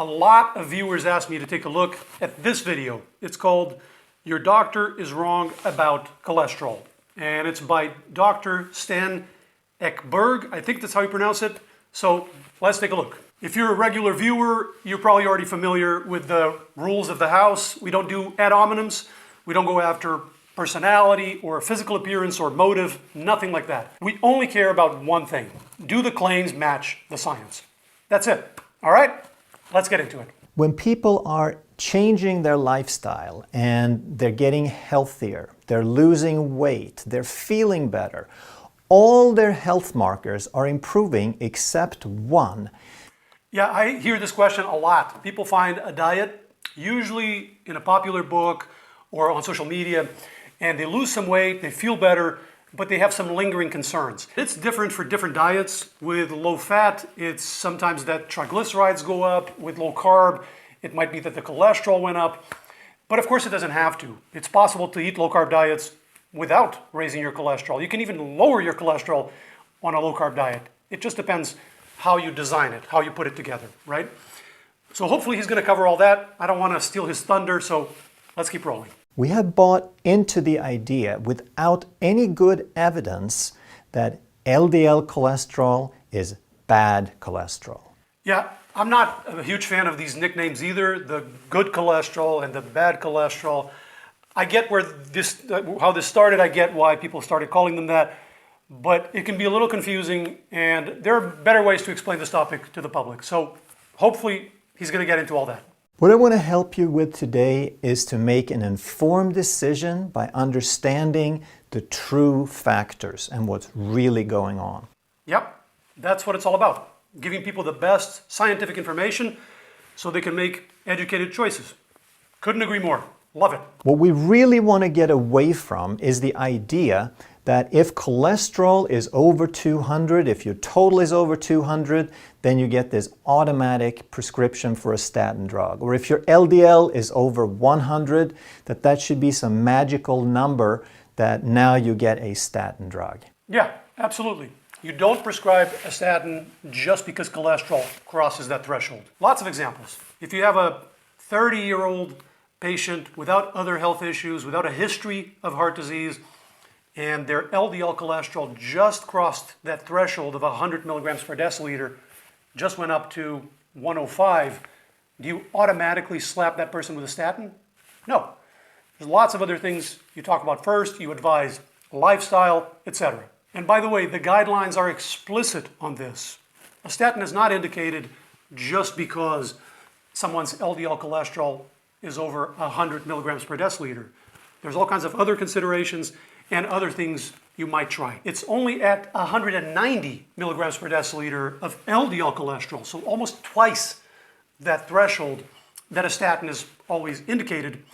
A lot of viewers asked me to take a look at this video. It's called Your Doctor is Wrong About Cholesterol. And it's by Dr. Sten Ekberg. I think that's how you pronounce it. So let's take a look. If you're a regular viewer, you're probably already familiar with the rules of the house. We don't do ad hominems. We don't go after personality or physical appearance or motive, nothing like that. We only care about one thing. Do the claims match the science? That's it. All right? Let's get into it. When people are changing their lifestyle and they're getting healthier, they're losing weight, they're feeling better, all their health markers are improving except one. Yeah, I hear this question a lot. People find a diet, usually in a popular book or on social media, and they lose some weight, they feel better, but they have some lingering concerns. It's different for different diets. With low fat, it's sometimes that triglycerides go up. With low carb, it might be that the cholesterol went up. But of course it doesn't have to. It's possible to eat low carb diets without raising your cholesterol. You can even lower your cholesterol on a low carb diet. It just depends how you design it, how you put it together, right? So hopefully he's gonna cover all that. I don't wanna steal his thunder, so let's keep rolling. We have bought into the idea without any good evidence that LDL cholesterol is bad cholesterol. Yeah, I'm not a huge fan of these nicknames either, the good cholesterol and the bad cholesterol. I get where how this started, I get why people started calling them that, but it can be a little confusing and there are better ways to explain this topic to the public. So hopefully he's going to get into all that. What I want to help you with today is to make an informed decision by understanding the true factors and what's really going on. Yep, that's what it's all about. Giving people the best scientific information so they can make educated choices. Couldn't agree more. Love it. What we really want to get away from is the idea that if cholesterol is over 200, if your total is over 200, then you get this automatic prescription for a statin drug. Or if your LDL is over 100, that should be some magical number that now you get a statin drug. Yeah, absolutely. You don't prescribe a statin just because cholesterol crosses that threshold. Lots of examples. If you have a 30-year-old patient without other health issues, without a history of heart disease, and their LDL cholesterol just crossed that threshold of 100 milligrams per deciliter, just went up to 105, do you automatically slap that person with a statin? No. There's lots of other things you talk about first. You advise lifestyle, etc. And by the way, the guidelines are explicit on this. A statin is not indicated just because someone's LDL cholesterol is over 100 milligrams per deciliter. There's all kinds of other considerations and other things you might try. It's only at 190 milligrams per deciliter of LDL cholesterol, so almost twice that threshold that a statin is always indicated.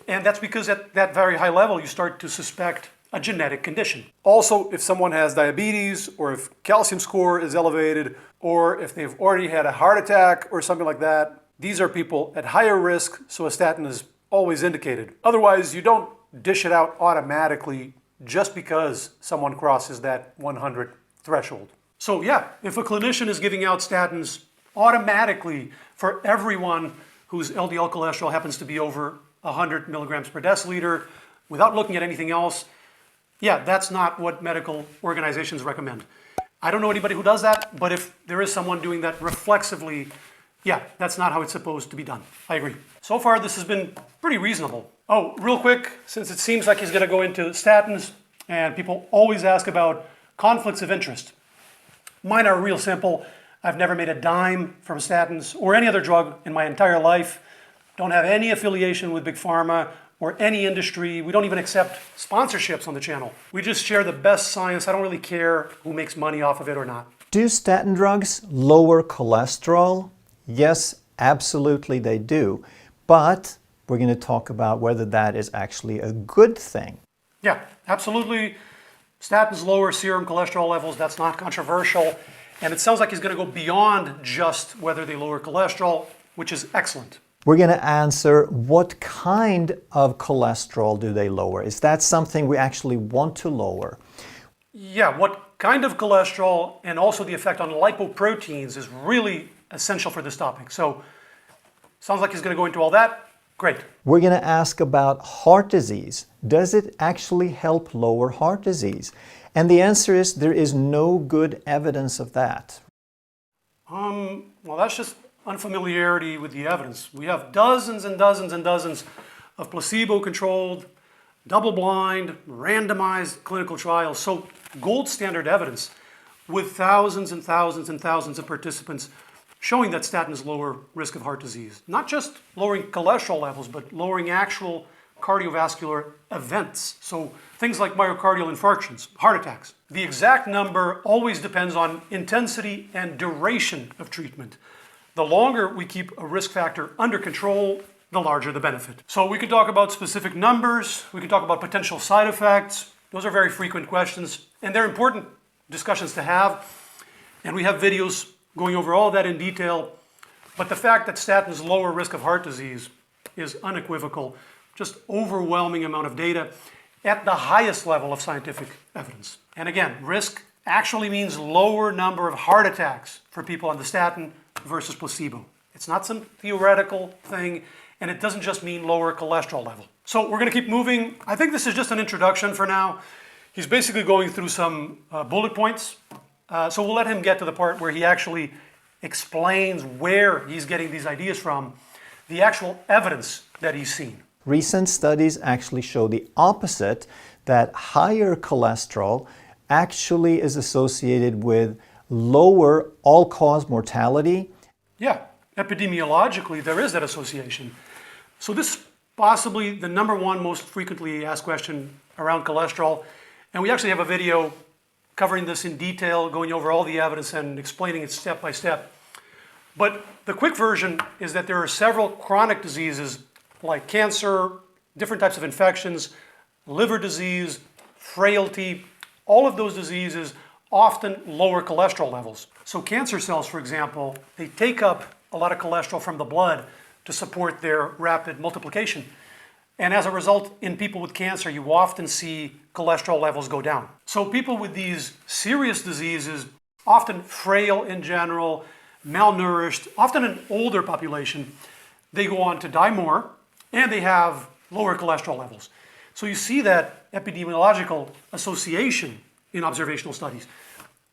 And that's because at that very high level, you start to suspect a genetic condition. Also, if someone has diabetes, or if calcium score is elevated, or if they've already had a heart attack or something like that, these are people at higher risk, so a statin is always indicated. Otherwise, you don't dish it out automatically just because someone crosses that 100 threshold. So yeah, if a clinician is giving out statins automatically for everyone whose LDL cholesterol happens to be over 100 milligrams per deciliter without looking at anything else, yeah, that's not what medical organizations recommend. I don't know anybody who does that, but if there is someone doing that reflexively, yeah, that's not how it's supposed to be done. I agree. So far, this has been pretty reasonable. Oh, real quick, since it seems like he's going to go into statins, and people always ask about conflicts of interest. Mine are real simple. I've never made a dime from statins or any other drug in my entire life. Don't have any affiliation with Big Pharma or any industry. We don't even accept sponsorships on the channel. We just share the best science. I don't really care who makes money off of it or not. Do statin drugs lower cholesterol? Yes, absolutely they do. But we're going to talk about whether that is actually a good thing. Yeah, absolutely. Statins lower serum cholesterol levels. That's not controversial. And it sounds like he's going to go beyond just whether they lower cholesterol, which is excellent. We're going to answer what kind of cholesterol do they lower? Is that something we actually want to lower? Yeah, what kind of cholesterol and also the effect on lipoproteins is really essential for this topic. So Sounds like he's going to go into all that. Great. We're going to ask about heart disease. Does it actually help lower heart disease? And the answer is there is no good evidence of that. Well, that's just unfamiliarity with the evidence. We have dozens and dozens and dozens of placebo-controlled, double-blind, randomized clinical trials. So gold standard evidence with thousands and thousands and thousands of participants showing that statins lower risk of heart disease. Not just lowering cholesterol levels, but lowering actual cardiovascular events. So things like myocardial infarctions, heart attacks. The exact number always depends on intensity and duration of treatment. The longer we keep a risk factor under control, the larger the benefit. So we could talk about specific numbers, we could talk about potential side effects. Those are very frequent questions, and they're important discussions to have. And we have videos going over all of that in detail. But the fact that statins lower risk of heart disease is unequivocal, just overwhelming amount of data at the highest level of scientific evidence. And again, risk actually means lower number of heart attacks for people on the statin versus placebo. It's not some theoretical thing, and it doesn't just mean lower cholesterol level. So we're going to keep moving. I think this is just an introduction for now. He's basically going through some bullet points. So we'll let him get to the part where he actually explains where he's getting these ideas from, the actual evidence that he's seen. Recent studies actually show the opposite, that higher cholesterol actually is associated with lower all-cause mortality. Yeah, epidemiologically, there is that association. So this is possibly the number one most frequently asked question around cholesterol. And we actually have a video covering this in detail, going over all the evidence and explaining it step by step. But the quick version is that there are several chronic diseases like cancer, different types of infections, liver disease, frailty. All of those diseases often lower cholesterol levels. So cancer cells, for example, they take up a lot of cholesterol from the blood to support their rapid multiplication. And as a result, in people with cancer, you often see cholesterol levels go down. So people with these serious diseases, often frail in general, malnourished, often an older population, they go on to die more and they have lower cholesterol levels. So you see that epidemiological association in observational studies.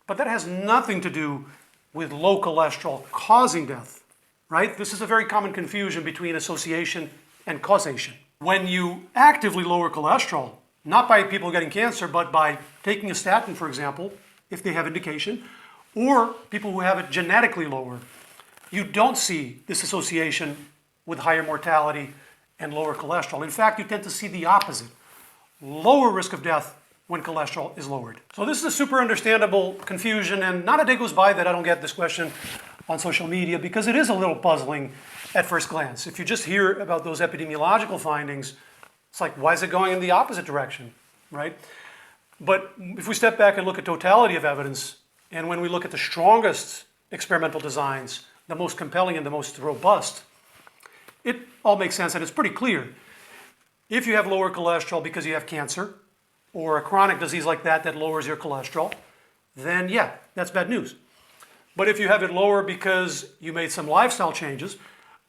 But that has nothing to do with low cholesterol causing death, right? This is a very common confusion between association and causation. When you actively lower cholesterol, not by people getting cancer, but by taking a statin, for example, if they have indication, or people who have it genetically lower, you don't see this association with higher mortality and lower cholesterol. In fact, you tend to see the opposite. Lower risk of death when cholesterol is lowered. So this is a super understandable confusion, and not a day goes by that I don't get this question on social media, because it is a little puzzling at first glance. If you just hear about those epidemiological findings, it's like, why is it going in the opposite direction, right? But if we step back and look at totality of evidence, and when we look at the strongest experimental designs, the most compelling and the most robust, it all makes sense and it's pretty clear. If you have lower cholesterol because you have cancer, or a chronic disease like that that lowers your cholesterol, then yeah, that's bad news. But if you have it lower because you made some lifestyle changes,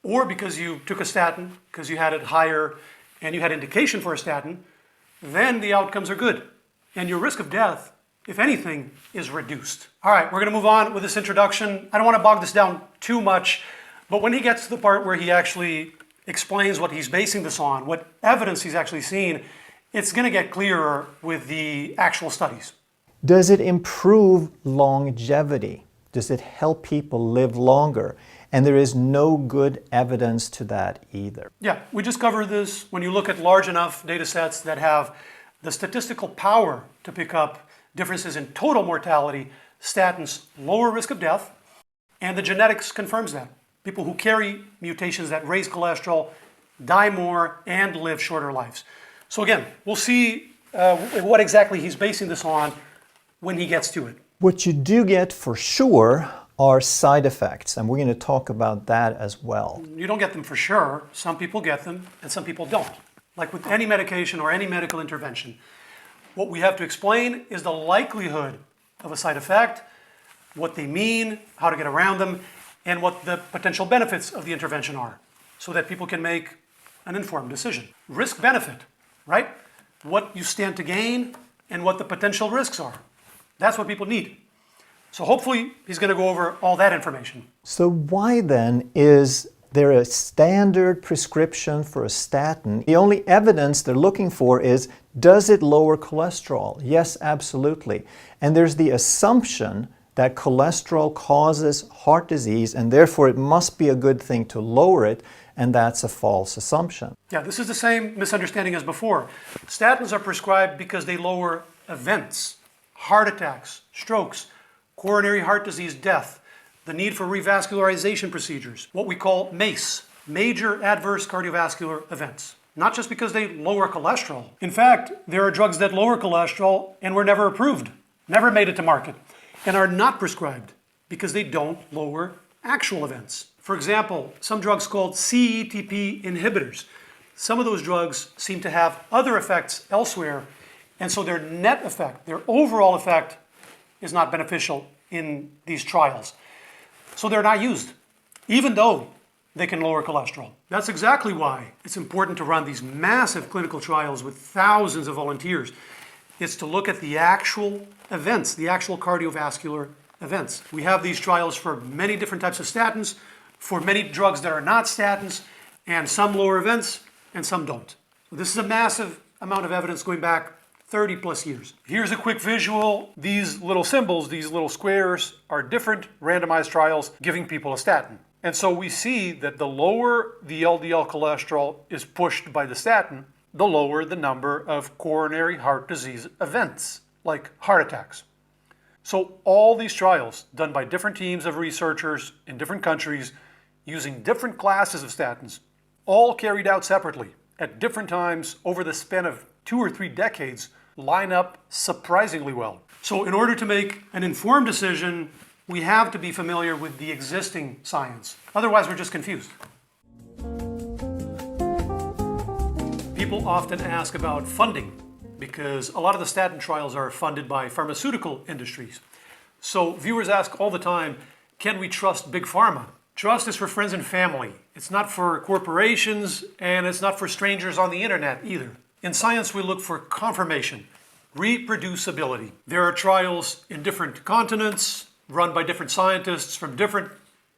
or because you took a statin, because you had it higher and you had indication for a statin, then the outcomes are good. And your risk of death, if anything, is reduced. All right, we're going to move on with this introduction. I don't want to bog this down too much, but when he gets to the part where he actually explains what he's basing this on, what evidence he's actually seen, it's going to get clearer with the actual studies. Does it improve longevity? Does it help people live longer? And there is no good evidence to that either. Yeah, we just covered this. When you look at large enough data sets that have the statistical power to pick up differences in total mortality, statins lower risk of death, and the genetics confirms that. People who carry mutations that raise cholesterol die more and live shorter lives. So again, we'll see what exactly he's basing this on when he gets to it. What you do get for sure are side effects, and we're going to talk about that as well. You don't get them for sure. Some people get them and some people don't. Like with any medication or any medical intervention, what we have to explain is the likelihood of a side effect, what they mean, how to get around them, and what the potential benefits of the intervention are. so that people can make an informed decision. Risk benefit, right? What you stand to gain and what the potential risks are. That's what people need. So hopefully he's going to go over all that information. So why then is there a standard prescription for a statin? The only evidence they're looking for is, does it lower cholesterol? Yes, absolutely. And there's the assumption that cholesterol causes heart disease and therefore it must be a good thing to lower it, and that's a false assumption. Yeah, this is the same misunderstanding as before. Statins are prescribed because they lower events, heart attacks, strokes, coronary heart disease, death, the need for revascularization procedures, what we call MACE, major adverse cardiovascular events. Not just because they lower cholesterol. In fact, there are drugs that lower cholesterol and were never approved, never made it to market, and are not prescribed because they don't lower actual events. For example, some drugs called CETP inhibitors. Some of those drugs seem to have other effects elsewhere, and so their net effect, their overall effect, is not beneficial in these trials. So they're not used, even though they can lower cholesterol. That's exactly why it's important to run these massive clinical trials with thousands of volunteers. It's to look at the actual events, the actual cardiovascular events. We have these trials for many different types of statins, for many drugs that are not statins, and some lower events and some don't. So this is a massive amount of evidence going back 30 plus years. Here's a quick visual. These little symbols, these little squares, are different randomized trials giving people a statin. And so we see that the lower the LDL cholesterol is pushed by the statin, the lower the number of coronary heart disease events, like heart attacks. So all these trials, done by different teams of researchers in different countries, using different classes of statins, all carried out separately at different times over the span of 2 or 3 decades, line up surprisingly well. So in order to make an informed decision, we have to be familiar with the existing science. Otherwise, we're just confused. People often ask about funding because a lot of the statin trials are funded by pharmaceutical industries. So viewers ask all the time, can we trust big pharma? Trust is for friends and family. It's not for corporations, and it's not for strangers on the internet either. In science, we look for confirmation, reproducibility. There are trials in different continents, run by different scientists from different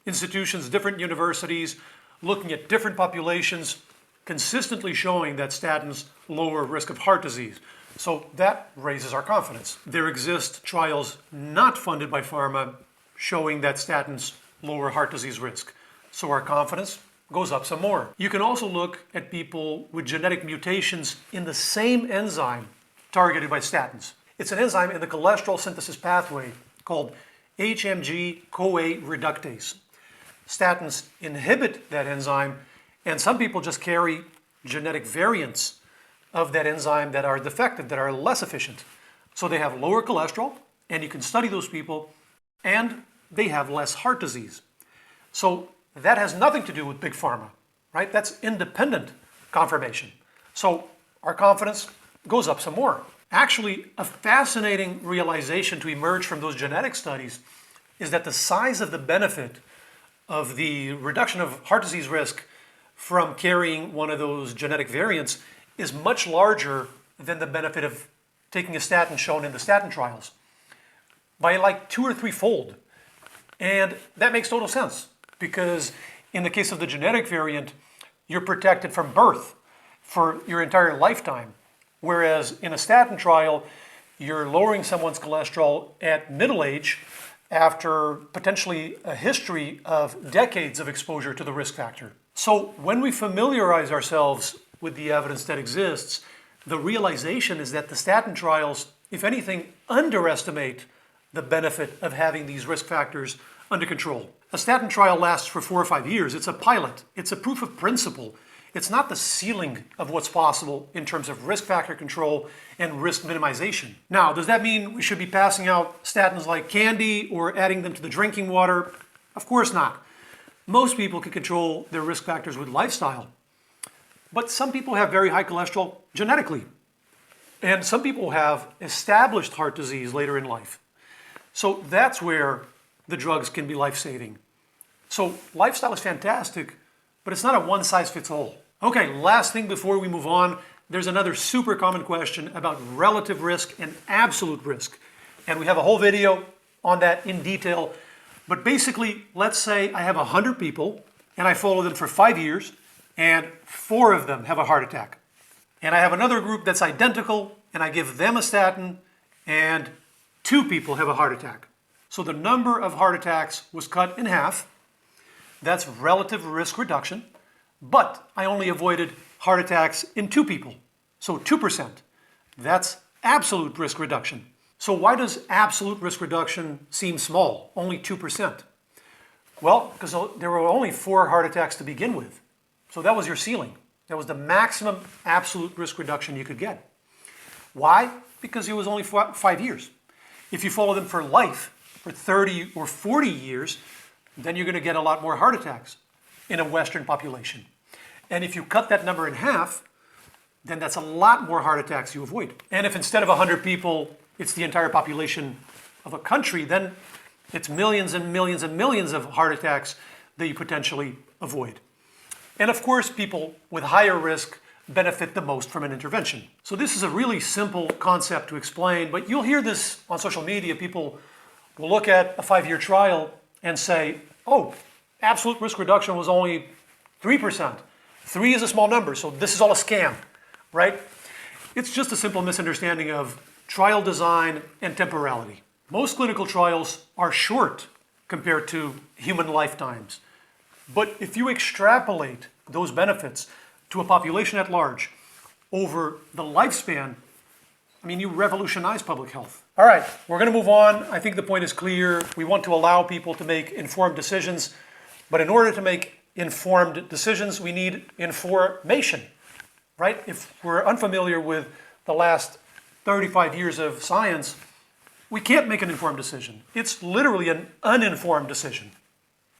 institutions, different universities, looking at different populations, consistently showing that statins lower risk of heart disease. So that raises our confidence. There exist trials not funded by pharma showing that statins lower heart disease risk. So our confidence goes up some more. You can also look at people with genetic mutations in the same enzyme targeted by statins. It's an enzyme in the cholesterol synthesis pathway called HMG-CoA reductase. Statins inhibit that enzyme, and some people just carry genetic variants of that enzyme that are defective, that are less efficient. So they have lower cholesterol, and you can study those people, and they have less heart disease. So that has nothing to do with big pharma, right? That's independent confirmation. So our confidence goes up some more. Actually, a fascinating realization to emerge from those genetic studies is that the size of the benefit of the reduction of heart disease risk from carrying one of those genetic variants is much larger than the benefit of taking a statin shown in the statin trials, by like 2 or 3-fold. And that makes total sense, because in the case of the genetic variant, you're protected from birth for your entire lifetime. Whereas in a statin trial, you're lowering someone's cholesterol at middle age after potentially a history of decades of exposure to the risk factor. So when we familiarize ourselves with the evidence that exists, the realization is that the statin trials, if anything, underestimate the benefit of having these risk factors under control. A statin trial lasts for 4 or 5 years. It's a pilot. It's a proof of principle. It's not the ceiling of what's possible in terms of risk factor control and risk minimization. Now, does that mean we should be passing out statins like candy or adding them to the drinking water? Of course not. Most people can control their risk factors with lifestyle. But some people have very high cholesterol genetically. And some people have established heart disease later in life. So that's where the drugs can be life-saving. So lifestyle is fantastic, but it's not a one-size-fits-all. Okay, last thing before we move on, there's another super common question about relative risk and absolute risk. And we have a whole video on that in detail. But basically, let's say I have 100 people and I follow them for 5 years and 4 of them have a heart attack. And I have another group that's identical and I give them a statin and 2 people have a heart attack. So the number of heart attacks was cut in half. That's relative risk reduction. But I only avoided heart attacks in 2 people. So 2%. That's absolute risk reduction. So why does absolute risk reduction seem small, only 2%? Well, because there were only 4 heart attacks to begin with. So that was your ceiling. That was the maximum absolute risk reduction you could get. Why? Because it was only 5 years. If you follow them for life, for 30 or 40 years, then you're going to get a lot more heart attacks in a Western population. And if you cut that number in half, then that's a lot more heart attacks you avoid. And if instead of 100 people, it's the entire population of a country, then it's millions and millions and millions of heart attacks that you potentially avoid. And of course, people with higher risk benefit the most from an intervention. So this is a really simple concept to explain, but you'll hear this on social media. People will look at a 5-year trial and say, oh, absolute risk reduction was only 3%. 3 is a small number, so this is all a scam, right? It's just a simple misunderstanding of trial design and temporality. Most clinical trials are short compared to human lifetimes. But if you extrapolate those benefits to a population at large over the lifespan, I mean, you revolutionize public health. All right, we're going to move on. I think the point is clear. We want to allow people to make informed decisions. But in order to make informed decisions, we need information, right? If we're unfamiliar with the last 35 years of science, we can't make an informed decision. It's literally an uninformed decision.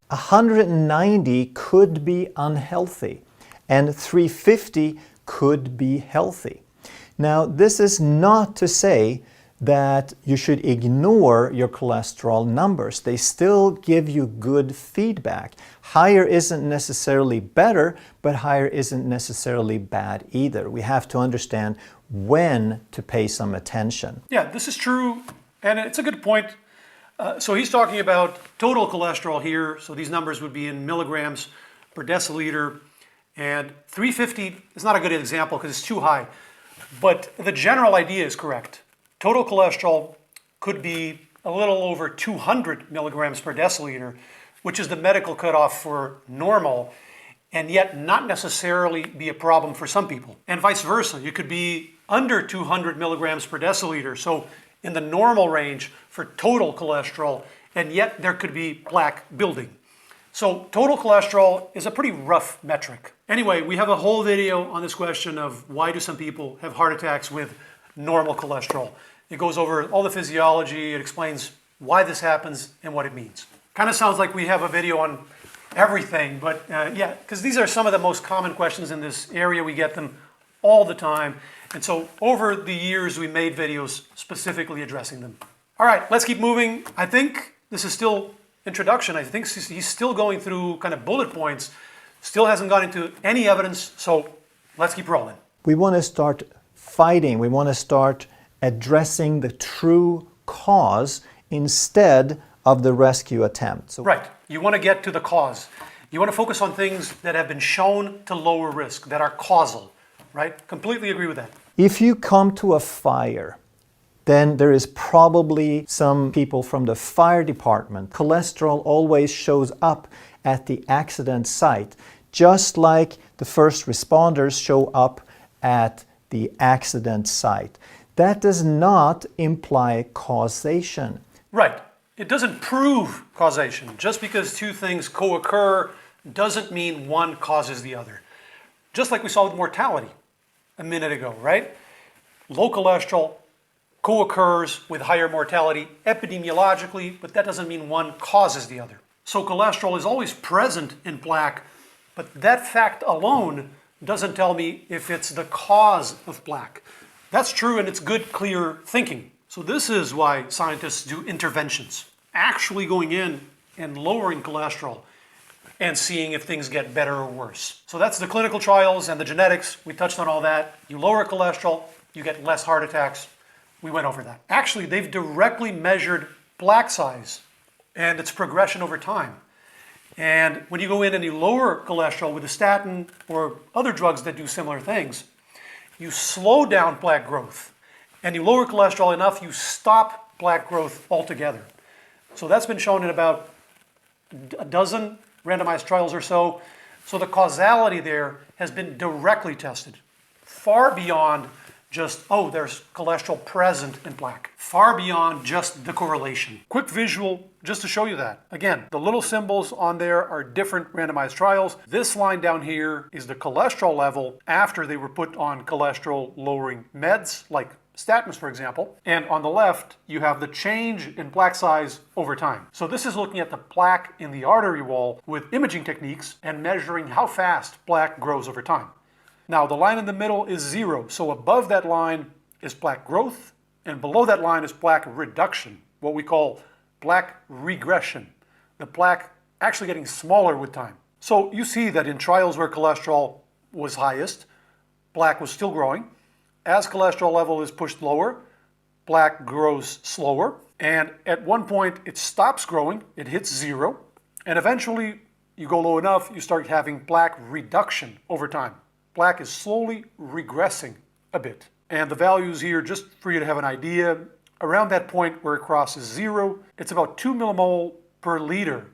190 could be unhealthy and 350 could be healthy. Now, this is not to say that you should ignore your cholesterol numbers. They still give you good feedback. Higher isn't necessarily better, but higher isn't necessarily bad either. We have to understand when to pay some attention. Yeah, this is true, and it's a good point. So he's talking about total cholesterol here. So these numbers would be in milligrams per deciliter. And 350 is not a good example because it's too high. But the general idea is correct. Total cholesterol could be a little over 200 milligrams per deciliter, which is the medical cutoff for normal, and yet not necessarily be a problem for some people. And vice versa. You could be under 200 milligrams per deciliter, so in the normal range for total cholesterol, and yet there could be plaque building. So total cholesterol is a pretty rough metric. Anyway, we have a whole video on this question of why do some people have heart attacks with normal cholesterol. It goes over all the physiology, it explains why this happens and what it means. Kind of sounds like we have a video on everything, but yeah, because these are some of the most common questions in this area. We get them all the time. And so over the years, we made videos specifically addressing them. All right, let's keep moving. I think this is still introduction. I think he's still going through kind of bullet points, still hasn't gone into any evidence, so let's keep rolling. We want to start fighting. We want to start addressing the true cause instead of the rescue attempt. So, right. You want to get to the cause. You want to focus on things that have been shown to lower risk, that are causal, right? Completely agree with that. if you come to a fire, then there is probably some people from the fire department. Cholesterol always shows up at the accident site, just like the first responders show up at the accident site. That does not imply causation. Right. It doesn't prove causation. Just because two things co-occur doesn't mean one causes the other. Just like we saw with mortality a minute ago, right? Low cholesterol co-occurs with higher mortality epidemiologically, but that doesn't mean one causes the other. So cholesterol is always present in plaque, but that fact alone doesn't tell me if it's the cause of plaque. That's true, and it's good, clear thinking. So this is why scientists do interventions. Actually going in and lowering cholesterol and seeing if things get better or worse. So that's the clinical trials and the genetics. We touched on all that. You lower cholesterol, you get less heart attacks. We went over that. Actually, they've directly measured plaque size and its progression over time. And when you go in and you lower cholesterol with a statin or other drugs that do similar things, you slow down plaque growth. And you lower cholesterol enough, you stop plaque growth altogether. So that's been shown in about a dozen randomized trials or so. So the causality there has been directly tested, far beyond just, oh, there's cholesterol present in plaque, far beyond just the correlation. Quick visual just to show you that. Again, the little symbols on there are different randomized trials. This line down here is the cholesterol level after they were put on cholesterol lowering meds, like statins, for example. And on the left, you have the change in plaque size over time. So this is looking at the plaque in the artery wall with imaging techniques and measuring how fast plaque grows over time. Now, the line in the middle is 0. So above that line is plaque growth, and below that line is plaque reduction, what we call plaque regression. The plaque actually getting smaller with time. So you see that in trials where cholesterol was highest, plaque was still growing. As cholesterol level is pushed lower, plaque grows slower. And at one point, it stops growing, it hits 0. And eventually, you go low enough, you start having plaque reduction over time. Plaque is slowly regressing a bit. And the values here, just for you to have an idea, around that point where it crosses 0, it's about 2 millimole per liter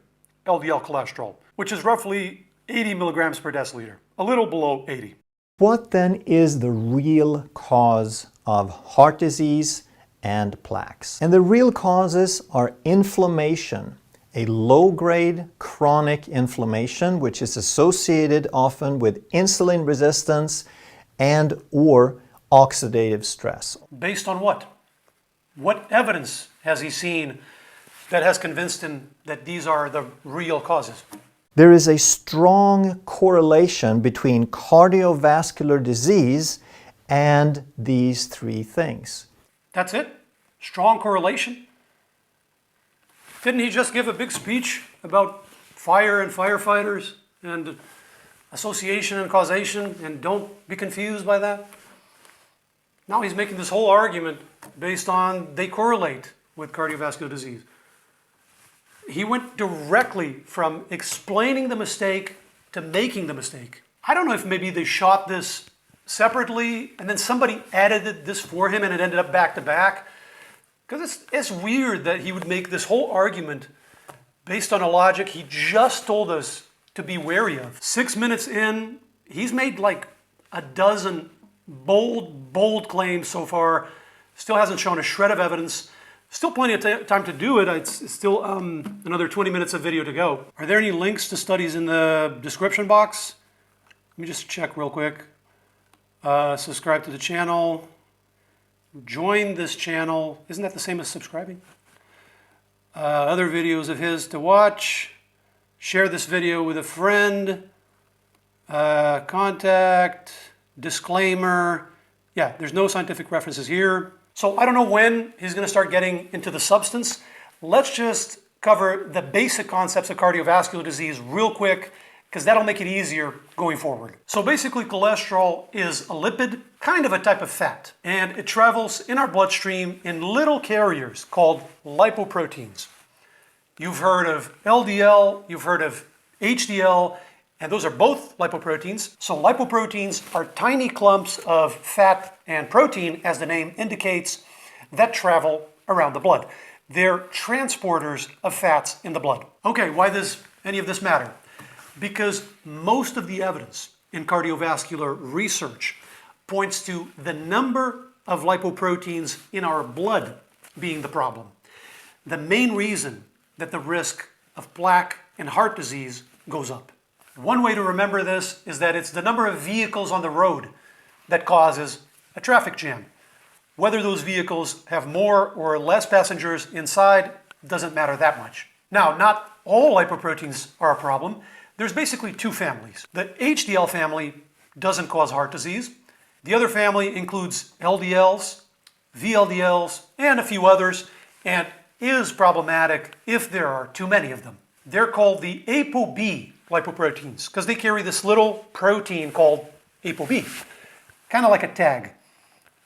LDL cholesterol, which is roughly 80 milligrams per deciliter, a little below 80. What then is the real cause of heart disease and plaques? And the real causes are inflammation, a low-grade chronic inflammation which is associated often with insulin resistance and or oxidative stress. Based on what? What evidence has he seen that has convinced him that these are the real causes? There is a strong correlation between cardiovascular disease and these three things. That's it? Strong correlation? Didn't he just give a big speech about fire and firefighters and association and causation, and don't be confused by that? Now he's making this whole argument based on they correlate with cardiovascular disease. He went directly from explaining the mistake to making the mistake. I don't know if maybe they shot this separately and then somebody edited this for him and it ended up back to back. Because it's weird that he would make this whole argument based on a logic he just told us to be wary of. 6 minutes in, he's made like a dozen bold claims so far. Still hasn't shown a shred of evidence. Still plenty of time to do it. It's still another 20 minutes of video to go. Are there any links to studies in the description box? Let me just check real quick. Subscribe to the channel. Join this channel. Isn't that the same as subscribing? Other videos of his to watch. Share this video with a friend. Contact. Disclaimer. Yeah, there's no scientific references here. So I don't know when he's going to start getting into the substance. Let's just cover the basic concepts of cardiovascular disease real quick, because that'll make it easier going forward. So basically, cholesterol is a lipid, kind of a type of fat, and it travels in our bloodstream in little carriers called lipoproteins. You've heard of LDL, you've heard of HDL, and those are both lipoproteins. So lipoproteins are tiny clumps of fat and protein, as the name indicates, that travel around the blood. They're transporters of fats in the blood. Okay, why does any of this matter? Because most of the evidence in cardiovascular research points to the number of lipoproteins in our blood being the problem. The main reason that the risk of plaque and heart disease goes up. One way to remember this is that it's the number of vehicles on the road that causes a traffic jam. Whether those vehicles have more or less passengers inside doesn't matter that much. Now, not all lipoproteins are a problem. There's basically two families. The HDL family doesn't cause heart disease. The other family includes LDLs, VLDLs, and a few others, and is problematic if there are too many of them. They're called the ApoB lipoproteins because they carry this little protein called ApoB, kind of like a tag.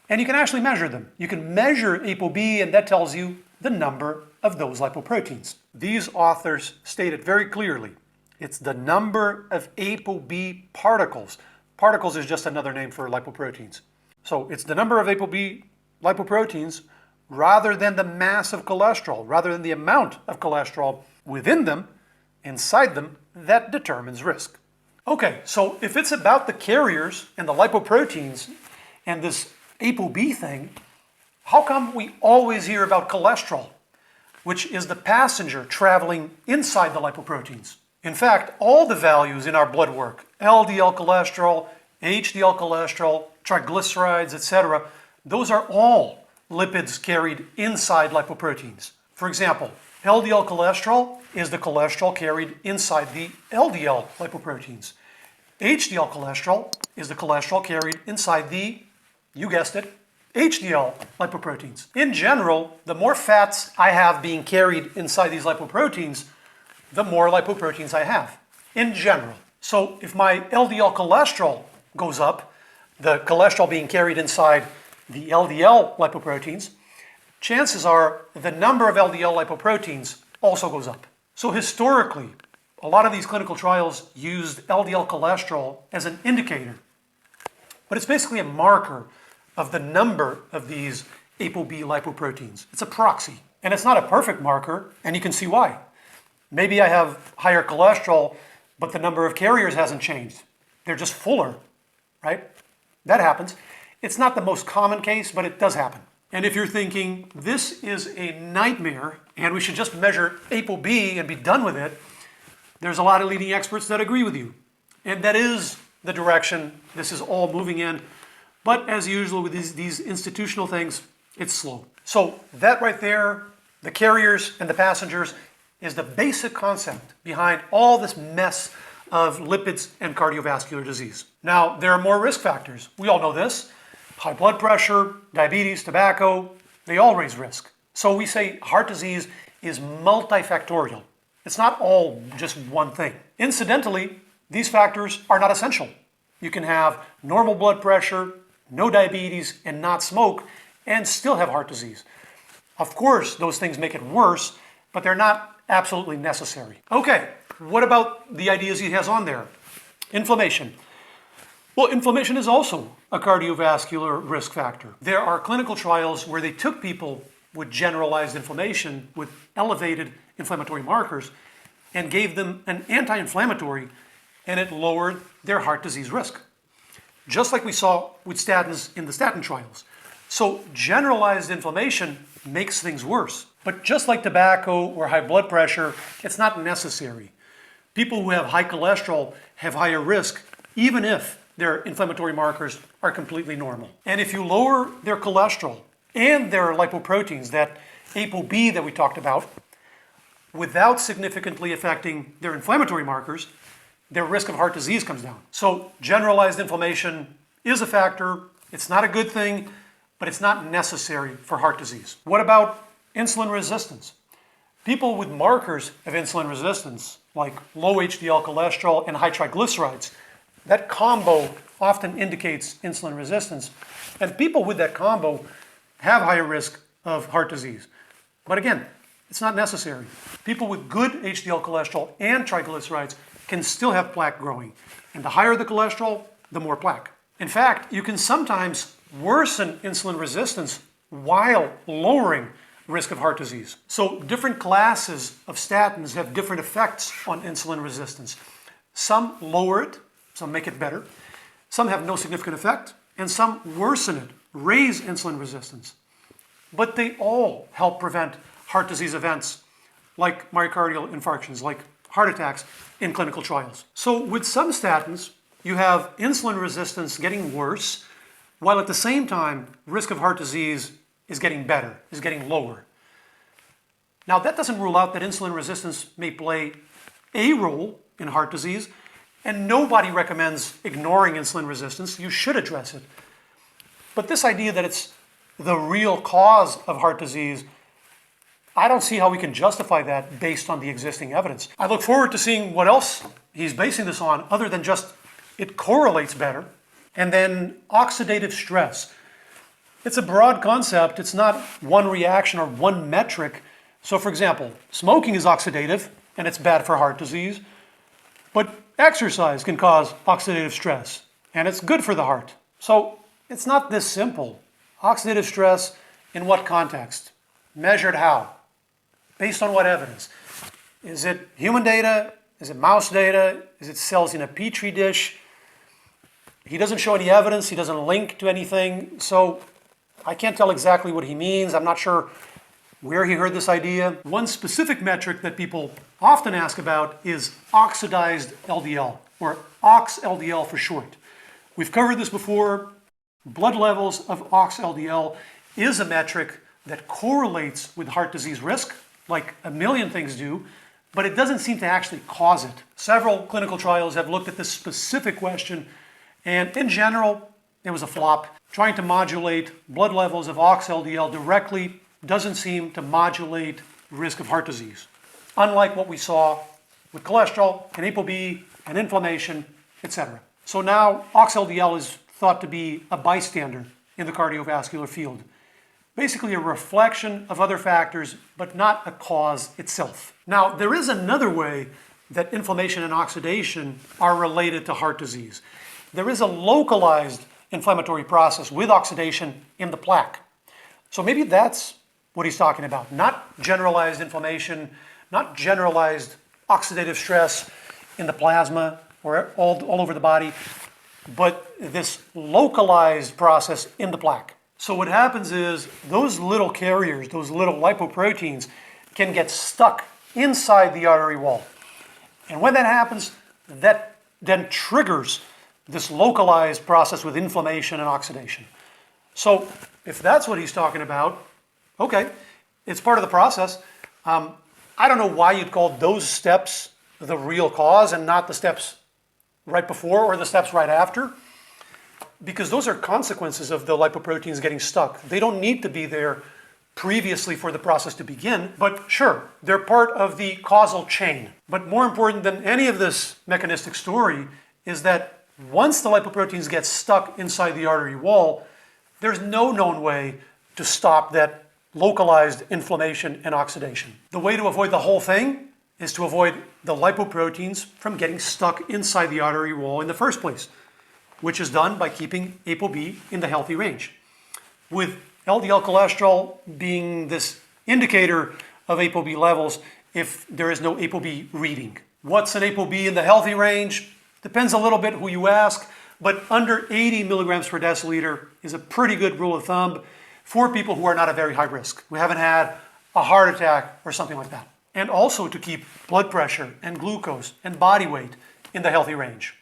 And you can actually measure them. You can measure ApoB, and that tells you the number of those lipoproteins. These authors state it very clearly. It's the number of ApoB particles. Particles is just another name for lipoproteins. So it's the number of ApoB lipoproteins rather than the mass of cholesterol, rather than the amount of cholesterol within them, inside them, that determines risk. Okay, so if it's about the carriers and the lipoproteins and this ApoB thing, how come we always hear about cholesterol, which is the passenger traveling inside the lipoproteins? In fact, all the values in our blood work, LDL cholesterol, HDL cholesterol, triglycerides, etc., those are all lipids carried inside lipoproteins. For example, LDL cholesterol is the cholesterol carried inside the LDL lipoproteins. HDL cholesterol is the cholesterol carried inside the, you guessed it, HDL lipoproteins. In general, the more fats I have being carried inside these lipoproteins, the more lipoproteins I have, in general. So if my LDL cholesterol goes up, the cholesterol being carried inside the LDL lipoproteins, chances are the number of LDL lipoproteins also goes up. So historically, a lot of these clinical trials used LDL cholesterol as an indicator, but it's basically a marker of the number of these ApoB lipoproteins. It's a proxy, and it's not a perfect marker, and you can see why. Maybe I have higher cholesterol, but the number of carriers hasn't changed. They're just fuller, right? That happens. It's not the most common case, but it does happen. And if you're thinking, this is a nightmare, and we should just measure ApoB and be done with it, there's a lot of leading experts that agree with you. And that is the direction this is all moving in. But as usual with these institutional things, it's slow. So that right there, the carriers and the passengers, is the basic concept behind all this mess of lipids and cardiovascular disease. Now, there are more risk factors. We all know this. High blood pressure, diabetes, tobacco, they all raise risk. So we say heart disease is multifactorial. It's not all just one thing. Incidentally, these factors are not essential. You can have normal blood pressure, no diabetes, and not smoke, and still have heart disease. Of course, those things make it worse, but they're not absolutely necessary. Okay, what about the ideas he has on there? Inflammation. Well, inflammation is also a cardiovascular risk factor. There are clinical trials where they took people with generalized inflammation with elevated inflammatory markers and gave them an anti-inflammatory, and it lowered their heart disease risk. Just like we saw with statins in the statin trials. So generalized inflammation makes things worse. But just like tobacco or high blood pressure, it's not necessary. People who have high cholesterol have higher risk, even if their inflammatory markers are completely normal. And if you lower their cholesterol and their lipoproteins, that ApoB that we talked about, without significantly affecting their inflammatory markers, their risk of heart disease comes down. So generalized inflammation is a factor. It's not a good thing, but it's not necessary for heart disease. What about insulin resistance? People with markers of insulin resistance, like low HDL cholesterol and high triglycerides, that combo often indicates insulin resistance. And people with that combo have higher risk of heart disease. But again, it's not necessary. People with good HDL cholesterol and triglycerides can still have plaque growing. And the higher the cholesterol, the more plaque. In fact, you can sometimes worsen insulin resistance while lowering risk of heart disease. So different classes of statins have different effects on insulin resistance. Some lower it, some make it better. Some have no significant effect, and some worsen it, raise insulin resistance. But they all help prevent heart disease events like myocardial infarctions, like heart attacks in clinical trials. So with some statins, you have insulin resistance getting worse, while at the same time, risk of heart disease is getting better, is getting lower. Now that doesn't rule out that insulin resistance may play a role in heart disease, and nobody recommends ignoring insulin resistance. You should address it. But this idea that it's the real cause of heart disease, I don't see how we can justify that based on the existing evidence. I look forward to seeing what else he's basing this on other than just it correlates better. And then oxidative stress. It's a broad concept. It's not one reaction or one metric. So for example, smoking is oxidative and it's bad for heart disease, but exercise can cause oxidative stress and it's good for the heart. So it's not this simple. Oxidative stress in what context? Measured how? Based on what evidence? Is it human data? Is it mouse data? Is it cells in a petri dish? He doesn't show any evidence. He doesn't link to anything. So I can't tell exactly what he means. I'm not sure where he heard this idea. One specific metric that people often ask about is oxidized LDL, or oxLDL for short. We've covered this before. Blood levels of oxLDL is a metric that correlates with heart disease risk, like a million things do, but it doesn't seem to actually cause it. Several clinical trials have looked at this specific question, and in general, it was a flop. Trying to modulate blood levels of oxLDL directly doesn't seem to modulate risk of heart disease, unlike what we saw with cholesterol and ApoB and inflammation, etc. So now oxLDL is thought to be a bystander in the cardiovascular field. Basically a reflection of other factors, but not a cause itself. Now, there is another way that inflammation and oxidation are related to heart disease. There is a localized inflammatory process with oxidation in the plaque. So maybe that's what he's talking about. Not generalized inflammation, not generalized oxidative stress in the plasma or all over the body, but this localized process in the plaque. So what happens is those little carriers, those little lipoproteins, can get stuck inside the artery wall. And when that happens, that then triggers this localized process with inflammation and oxidation. So if that's what he's talking about, okay, it's part of the process. I don't know why you'd call those steps the real cause and not the steps right before or the steps right after, because those are consequences of the lipoproteins getting stuck. They don't need to be there previously for the process to begin, but sure, they're part of the causal chain. But more important than any of this mechanistic story is that once the lipoproteins get stuck inside the artery wall, there's no known way to stop that localized inflammation and oxidation. The way to avoid the whole thing is to avoid the lipoproteins from getting stuck inside the artery wall in the first place, which is done by keeping ApoB in the healthy range. With LDL cholesterol being this indicator of ApoB levels if there is no ApoB reading. What's an ApoB in the healthy range? Depends a little bit who you ask, but under 80 milligrams per deciliter is a pretty good rule of thumb for people who are not at very high risk, who haven't had a heart attack or something like that. And also to keep blood pressure and glucose and body weight in the healthy range.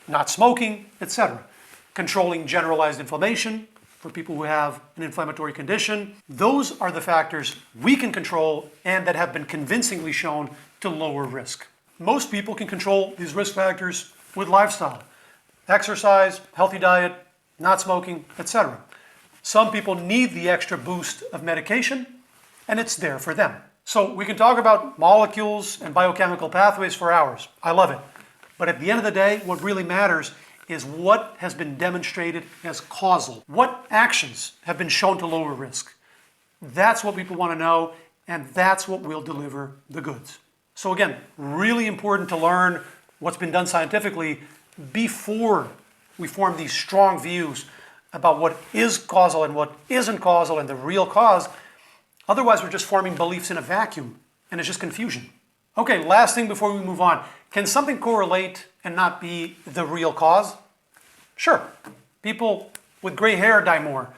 Not smoking, etc. Controlling generalized inflammation for people who have an inflammatory condition. Those are the factors we can control and that have been convincingly shown to lower risk. Most people can control these risk factors with lifestyle. Exercise, healthy diet, not smoking, etc. Some people need the extra boost of medication, and it's there for them. So we can talk about molecules and biochemical pathways for hours. I love it. But at the end of the day, what really matters is what has been demonstrated as causal. What actions have been shown to lower risk? That's what people want to know, and that's what will deliver the goods. So again, really important to learn what's been done scientifically before we form these strong views about what is causal and what isn't causal and the real cause. Otherwise, we're just forming beliefs in a vacuum, and it's just confusion. Okay, last thing before we move on. Can something correlate and not be the real cause? Sure. People with gray hair die more,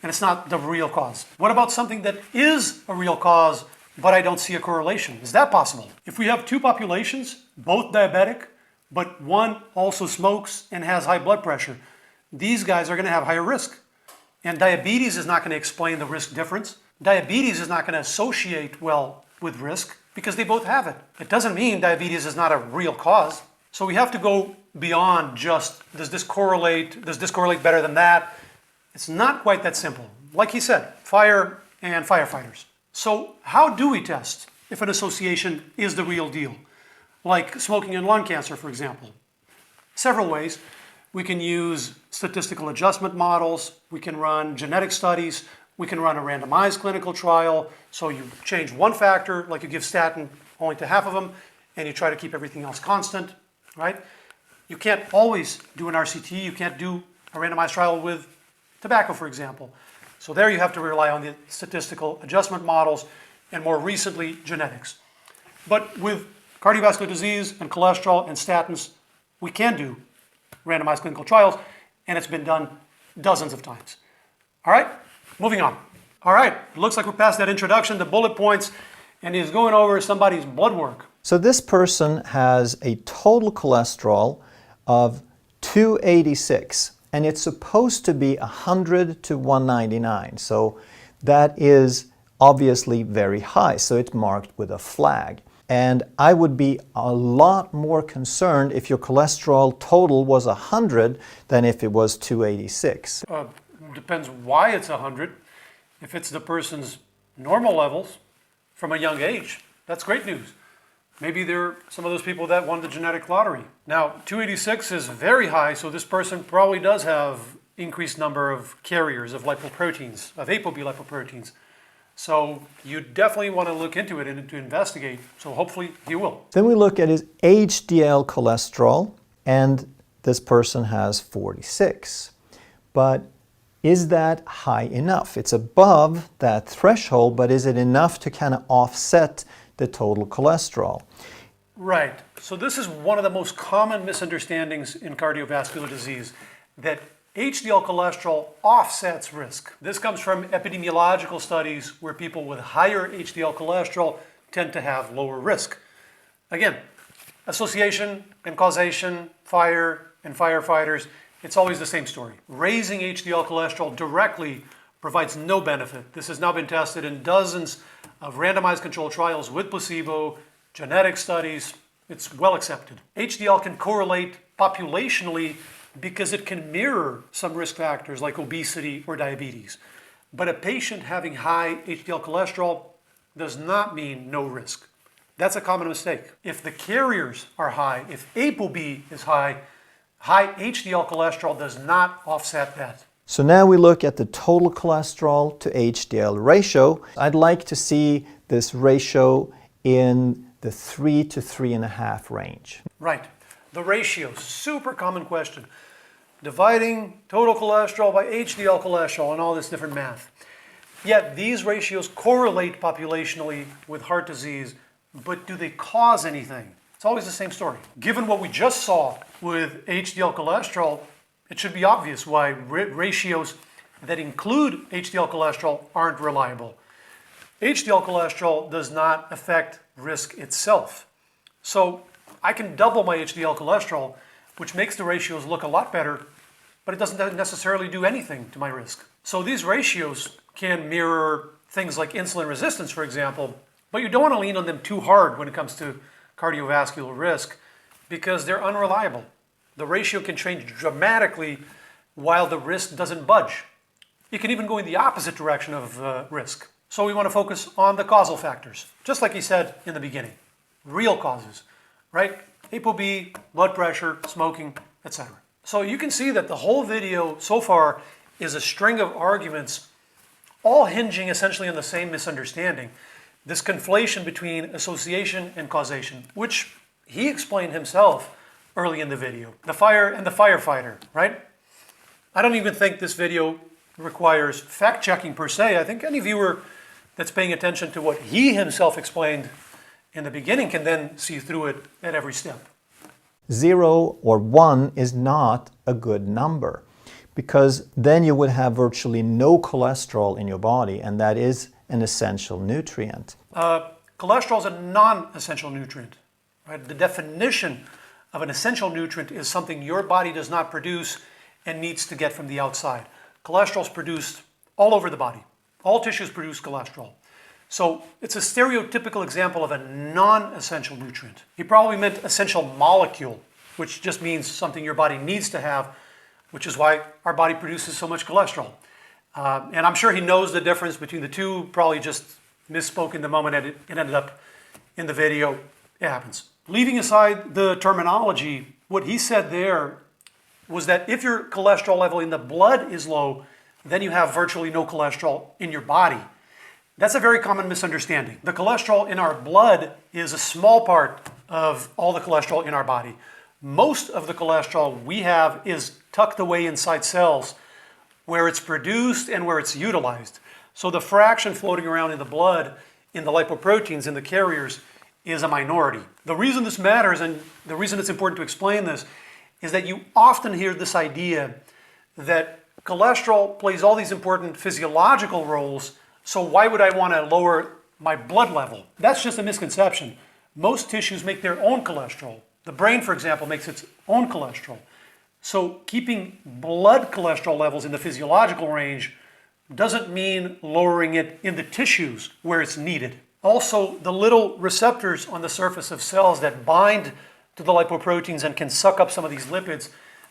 and it's not the real cause. What about something that is a real cause, but I don't see a correlation? Is that possible? If we have two populations, both diabetic, but one also smokes and has high blood pressure, these guys are going to have higher risk. And diabetes is not going to explain the risk difference. Diabetes is not going to associate well with risk because they both have it. It doesn't mean diabetes is not a real cause. So we have to go beyond just, does this correlate better than that? It's not quite that simple. Like he said, fire and firefighters. So how do we test if an association is the real deal? like smoking and lung cancer, for example? Several ways. We can use statistical adjustment models. We can run genetic studies. We can run a randomized clinical trial. So you change one factor, like you give statin only to half of them, and you try to keep everything else constant, right? You can't always do an RCT. You can't do a randomized trial with tobacco, for example. So there you have to rely on the statistical adjustment models and more recently genetics. But with cardiovascular disease and cholesterol and statins, we can do randomized clinical trials, and it's been done dozens of times. All right, moving on. All right, it looks like we're past that introduction, the bullet points, and he's going over somebody's blood work. So this person has a total cholesterol of 286, and it's supposed to be 100 to 199. So that is obviously very high, so it's marked with a flag. And I would be a lot more concerned if your cholesterol total was 100 than if it was 286. Depends why it's 100. If it's the person's normal levels from a young age, that's great news. Maybe they're some of those people that won the genetic lottery. Now, 286 is very high, so this person probably does have increased number of carriers of lipoproteins, of ApoB lipoproteins. So you definitely want to look into it and to investigate. So hopefully he will. Then we look at his HDL cholesterol, and this person has 46. But is that high enough? It's above that threshold, but is it enough to kind of offset the total cholesterol? Right. So this is one of the most common misunderstandings in cardiovascular disease, that HDL cholesterol offsets risk. This comes from epidemiological studies where people with higher HDL cholesterol tend to have lower risk. Again, association and causation, fire and firefighters, it's always the same story. Raising HDL cholesterol directly provides no benefit. This has now been tested in dozens of randomized controlled trials with placebo, genetic studies. It's well accepted. HDL can correlate populationally because it can mirror some risk factors like obesity or diabetes. But a patient having high HDL cholesterol does not mean no risk. That's a common mistake. If the carriers are high, if ApoB is high, high HDL cholesterol does not offset that. So now we look at the total cholesterol to HDL ratio. I'd like to see this ratio in the 3 to 3.5 range. Right. The ratio, super common question. Dividing total cholesterol by HDL cholesterol and all this different math. Yet these ratios correlate populationally with heart disease, but do they cause anything? It's always the same story. Given what we just saw with HDL cholesterol, it should be obvious why ratios that include HDL cholesterol aren't reliable. HDL cholesterol does not affect risk itself. So I can double my HDL cholesterol, which makes the ratios look a lot better, but it doesn't necessarily do anything to my risk. So these ratios can mirror things like insulin resistance, for example, but you don't want to lean on them too hard when it comes to cardiovascular risk because they're unreliable. The ratio can change dramatically while the risk doesn't budge. It can even go in the opposite direction of risk. So we want to focus on the causal factors, just like he said in the beginning. Real causes, right? ApoB, blood pressure, smoking, etc. So you can see that the whole video so far is a string of arguments, all hinging essentially on the same misunderstanding. This conflation between association and causation, which he explained himself early in the video. The fire and the firefighter, right? I don't even think this video requires fact-checking per se. I think any viewer that's paying attention to what he himself explained in the beginning can then see through it at every step. 0 or 1 is not a good number because then you would have virtually no cholesterol in your body, and that is an essential nutrient. Cholesterol is a non-essential nutrient. Right? The definition of an essential nutrient is something your body does not produce and needs to get from the outside. Cholesterol is produced all over the body. All tissues produce cholesterol. So it's a stereotypical example of a non-essential nutrient. He probably meant essential molecule, which just means something your body needs to have, which is why our body produces so much cholesterol. And I'm sure he knows the difference between the two, probably just misspoke in the moment it ended up in the video. It happens. Leaving aside the terminology, what he said there was that if your cholesterol level in the blood is low, then you have virtually no cholesterol in your body. That's a very common misunderstanding. The cholesterol in our blood is a small part of all the cholesterol in our body. Most of the cholesterol we have is tucked away inside cells where it's produced and where it's utilized. So the fraction floating around in the blood, in the lipoproteins, in the carriers, is a minority. The reason this matters, and the reason it's important to explain this, is that you often hear this idea that cholesterol plays all these important physiological roles, so why would I want to lower my blood level? That's just a misconception. Most tissues make their own cholesterol. The brain, for example, makes its own cholesterol. So keeping blood cholesterol levels in the physiological range doesn't mean lowering it in the tissues where it's needed. Also, the little receptors on the surface of cells that bind to the lipoproteins and can suck up some of these lipids,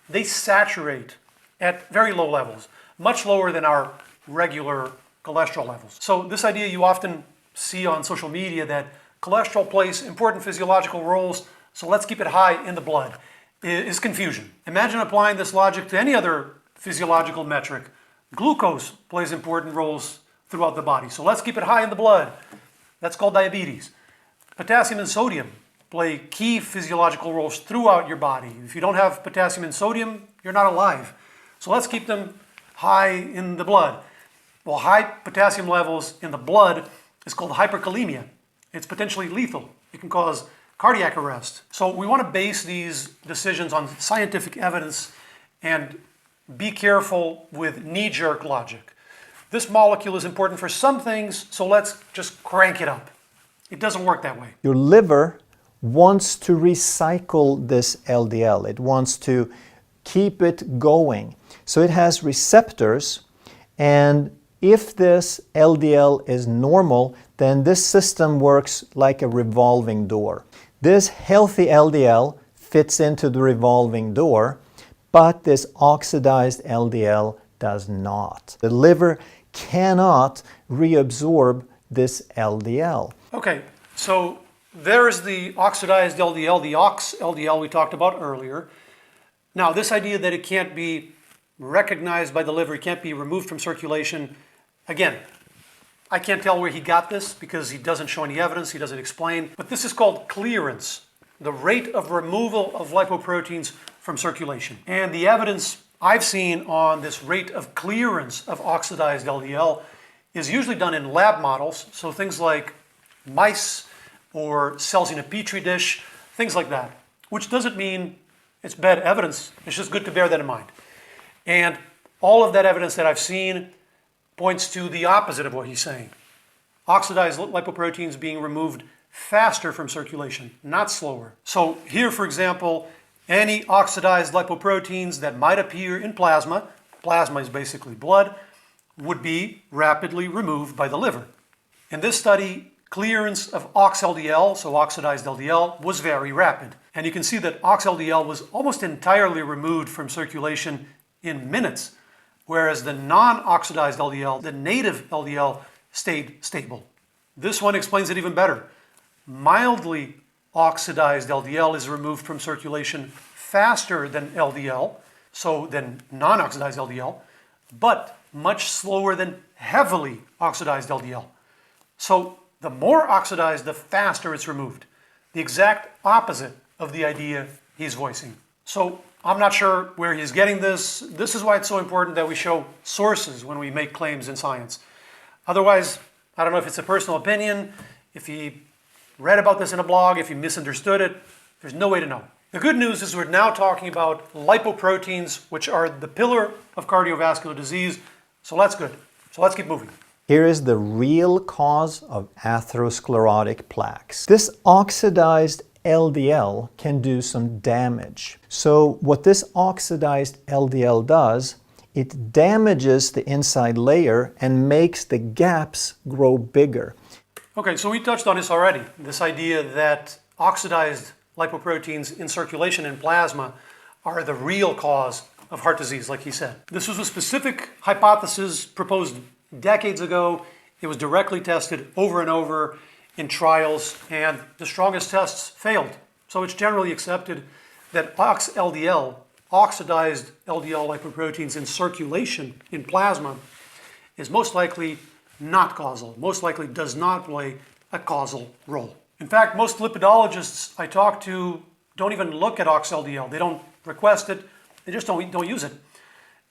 they saturate at very low levels, much lower than our regular cholesterol levels. So this idea you often see on social media that cholesterol plays important physiological roles, so let's keep it high in the blood, is confusion. Imagine applying this logic to any other physiological metric. Glucose plays important roles throughout the body, so let's keep it high in the blood. That's called diabetes. Potassium and sodium play key physiological roles throughout your body. If you don't have potassium and sodium, you're not alive. So let's keep them high in the blood. Well, high potassium levels in the blood is called hyperkalemia. It's potentially lethal. It can cause cardiac arrest. So we want to base these decisions on scientific evidence and be careful with knee-jerk logic. This molecule is important for some things, so let's just crank it up. It doesn't work that way. Your liver wants to recycle this LDL. It wants to keep it going. So it has receptors, and if this LDL is normal, then this system works like a revolving door. This healthy LDL fits into the revolving door, but this oxidized LDL does not. The liver cannot reabsorb this LDL. Okay, so there's the oxidized LDL, the oxLDL we talked about earlier. Now, this idea that it can't be recognized by the liver, it can't be removed from circulation, again, I can't tell where he got this because he doesn't show any evidence, he doesn't explain, but this is called clearance, the rate of removal of lipoproteins from circulation. And the evidence I've seen on this rate of clearance of oxidized LDL is usually done in lab models, so things like mice or cells in a petri dish, things like that, which doesn't mean it's bad evidence, it's just good to bear that in mind. And all of that evidence that I've seen points to the opposite of what he's saying. Oxidized lipoproteins being removed faster from circulation, not slower. So here, for example, any oxidized lipoproteins that might appear in plasma is basically blood, would be rapidly removed by the liver. In this study, clearance of oxLDL, so oxidized LDL, was very rapid. And you can see that oxLDL was almost entirely removed from circulation in minutes, whereas the non-oxidized LDL, the native LDL, stayed stable. This one explains it even better. Mildly oxidized LDL is removed from circulation faster than LDL, so than non-oxidized LDL, but much slower than heavily oxidized LDL. So the more oxidized, the faster it's removed. The exact opposite of the idea he's voicing. So I'm not sure where he's getting this. This is why it's so important that we show sources when we make claims in science. Otherwise, I don't know if it's a personal opinion, if he read about this in a blog, if he misunderstood it, there's no way to know. The good news is we're now talking about lipoproteins, which are the pillar of cardiovascular disease, so that's good. So let's keep moving. Here is the real cause of atherosclerotic plaques. This oxidized LDL can do some damage. So what this oxidized LDL does, it damages the inside layer and makes the gaps grow bigger. Okay, so we touched on this already, this idea that oxidized lipoproteins in circulation in plasma are the real cause of heart disease, like he said. This was a specific hypothesis proposed decades ago. It was directly tested over and over in trials, and the strongest tests failed. So it's generally accepted that oxLDL, oxidized LDL lipoproteins in circulation in plasma, is most likely not causal, most likely does not play a causal role. In fact, most lipidologists I talk to don't even look at oxLDL. They don't request it, they just don't use it.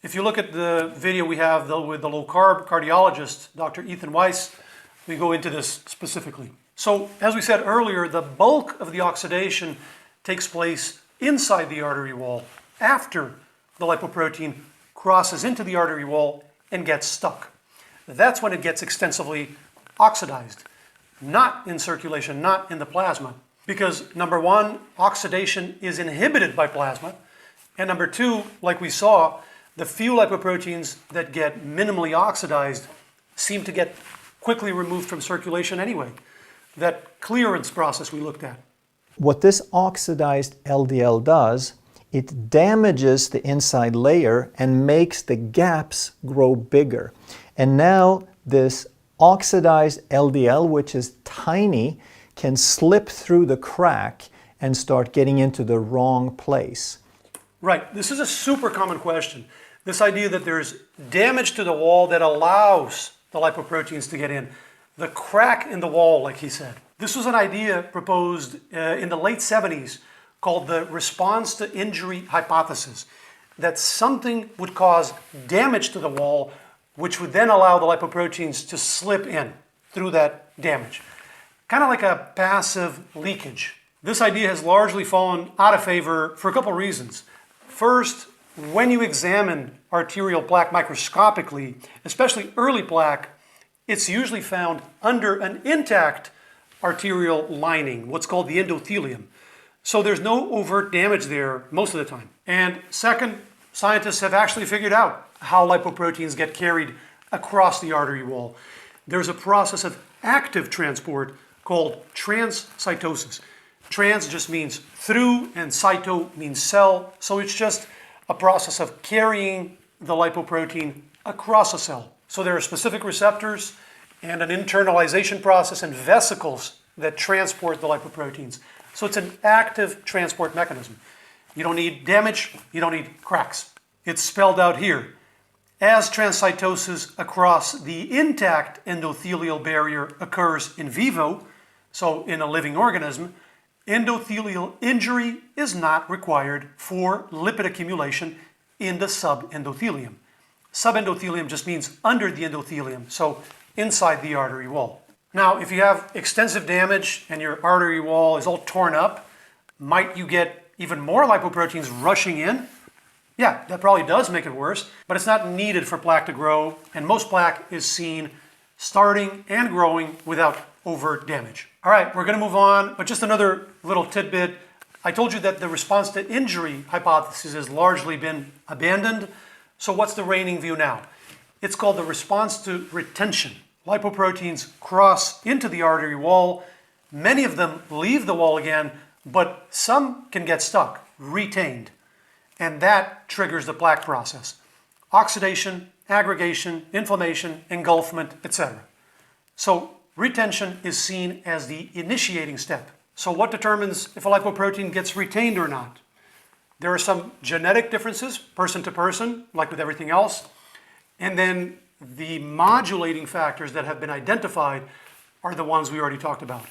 If you look at the video we have with the low-carb cardiologist, Dr. Ethan Weiss, we go into this specifically. So, as we said earlier, the bulk of the oxidation takes place inside the artery wall after the lipoprotein crosses into the artery wall and gets stuck. That's when it gets extensively oxidized, not in circulation, not in the plasma. Because number one, oxidation is inhibited by plasma, and number two, like we saw, the few lipoproteins that get minimally oxidized seem to get quickly removed from circulation anyway. That clearance process we looked at. What this oxidized LDL does, it damages the inside layer and makes the gaps grow bigger. And now this oxidized LDL, which is tiny, can slip through the crack and start getting into the wrong place. Right, this is a super common question. This idea that there's damage to the wall that allows the lipoproteins to get in. The crack in the wall, like he said. This was an idea proposed in the late 70s called the response to injury hypothesis. That something would cause damage to the wall, which would then allow the lipoproteins to slip in through that damage. Kind of like a passive leakage. This idea has largely fallen out of favor for a couple reasons. First, when you examine arterial plaque microscopically, especially early plaque, it's usually found under an intact arterial lining, what's called the endothelium. So there's no overt damage there most of the time. And second, scientists have actually figured out how lipoproteins get carried across the artery wall. There's a process of active transport called transcytosis. Trans just means through and cyto means cell, so it's just a process of carrying the lipoprotein across a cell. So there are specific receptors and an internalization process and vesicles that transport the lipoproteins. So it's an active transport mechanism. You don't need damage, you don't need cracks. It's spelled out here. As transcytosis across the intact endothelial barrier occurs in vivo, so in a living organism, endothelial injury is not required for lipid accumulation in the subendothelium. Subendothelium just means under the endothelium, so inside the artery wall. Now, if you have extensive damage and your artery wall is all torn up, might you get even more lipoproteins rushing in? Yeah, that probably does make it worse, but it's not needed for plaque to grow, and most plaque is seen starting and growing without overt damage. All right, we're going to move on, but just another little tidbit. I told you that the response to injury hypothesis has largely been abandoned. So what's the reigning view now? It's called the response to retention. Lipoproteins cross into the artery wall. Many of them leave the wall again, but some can get stuck, retained. And that triggers the plaque process. Oxidation, aggregation, inflammation, engulfment, etc. So retention is seen as the initiating step. So what determines if a lipoprotein gets retained or not? There are some genetic differences, person to person, like with everything else. And then the modulating factors that have been identified are the ones we already talked about.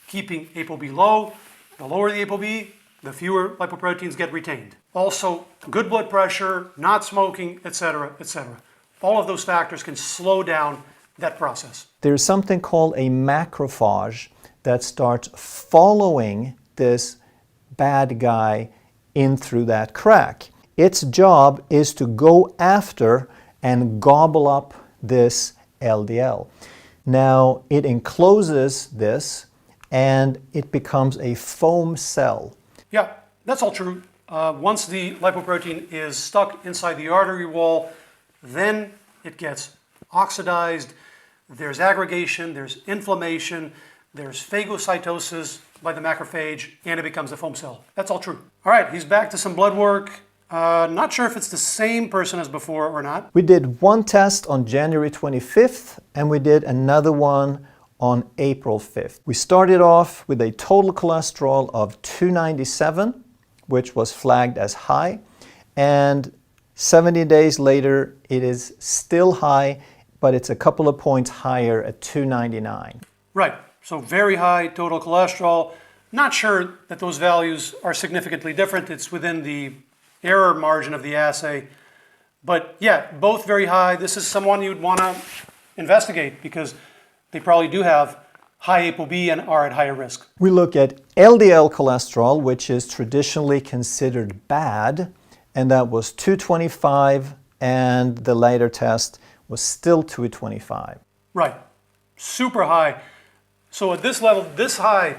Keeping ApoB low, the lower the ApoB, the fewer lipoproteins get retained. Also, good blood pressure, not smoking, etc., etc. All of those factors can slow down that process. There's something called a macrophage that starts following this bad guy in through that crack. Its job is to go after and gobble up this LDL. Now, it encloses this and it becomes a foam cell. Yeah, that's all true. Once the lipoprotein is stuck inside the artery wall, then it gets oxidized. There's aggregation, there's inflammation, there's phagocytosis by the macrophage, and it becomes a foam cell. That's all true. All right, he's back to some blood work. Not sure if it's the same person as before or not. We did one test on January 25th, and we did another one on April 5th. We started off with a total cholesterol of 297, which was flagged as high, and 70 days later it is still high, but it's a couple of points higher at 299. Right, so very high total cholesterol. Not sure that those values are significantly different. It's within the error margin of the assay. But yeah, both very high. This is someone you'd want to investigate because they probably do have high ApoB and are at higher risk. We look at LDL cholesterol, which is traditionally considered bad, and that was 225, and the later test was still 225. Right, super high. So at this level, this high,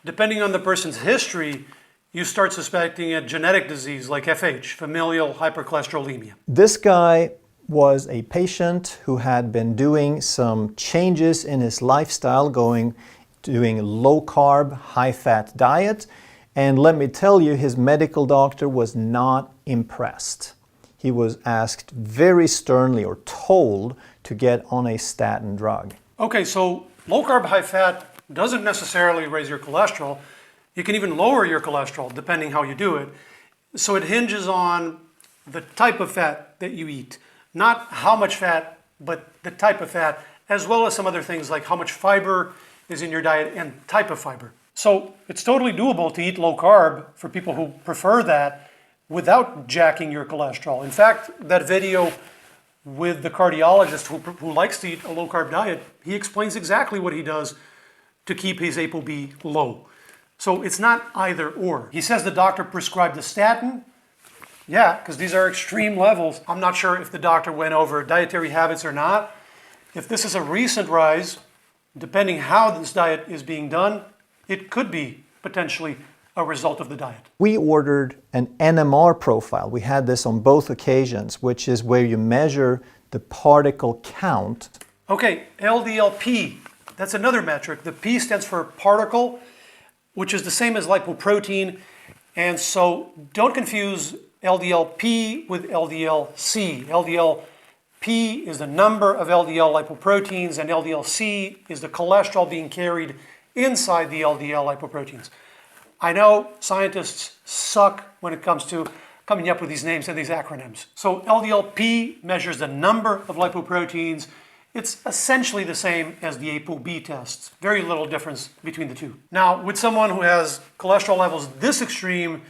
depending on the person's history, you start suspecting a genetic disease like FH, familial hypercholesterolemia. This guy was a patient who had been doing some changes in his lifestyle, doing low carb, high fat diet, and let me tell you, his medical doctor was not impressed. He was asked very sternly or told to get on a statin drug. Okay, so low carb, high fat doesn't necessarily raise your cholesterol. You can even lower your cholesterol depending how you do it. So it hinges on the type of fat that you eat. Not how much fat, but the type of fat, as well as some other things like how much fiber is in your diet and type of fiber. So it's totally doable to eat low carb for people who prefer that without jacking your cholesterol. In fact, that video with the cardiologist who likes to eat a low carb diet, he explains exactly what he does to keep his ApoB low. So it's not either or. He says the doctor prescribed the statin. Yeah, because these are extreme levels. I'm not sure if the doctor went over dietary habits or not. If this is a recent rise, depending how this diet is being done, it could be potentially a result of the diet. We ordered an NMR profile. We had this on both occasions, which is where you measure the particle count. Okay, LDL-P, that's another metric. The P stands for particle, which is the same as lipoprotein. And so don't confuse LDL-P with LDL-C. LDL-P is the number of LDL lipoproteins, and LDL-C is the cholesterol being carried inside the LDL lipoproteins. I know scientists suck when it comes to coming up with these names and these acronyms. So LDL-P measures the number of lipoproteins. It's essentially the same as the ApoB tests. Very little difference between the two. Now, with someone who has cholesterol levels this extreme,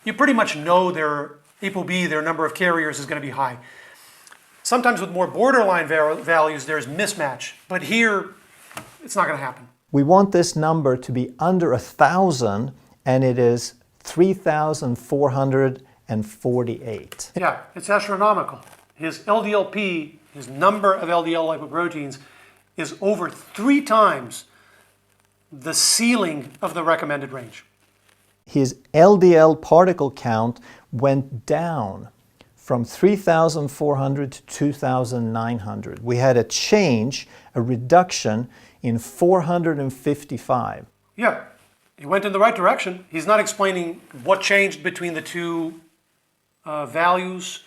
you pretty much know their ApoB, their number of carriers, is going to be high. Sometimes with more borderline values, there's mismatch. But here, it's not going to happen. We want this number to be under 1,000, and it is 3,448. Yeah, it's astronomical. His LDL-P, his number of LDL lipoproteins, is over 3 times the ceiling of the recommended range. His LDL particle count went down from 3,400 to 2,900. We had a change, a reduction in 455. Yeah, he went in the right direction. He's not explaining what changed between the two values,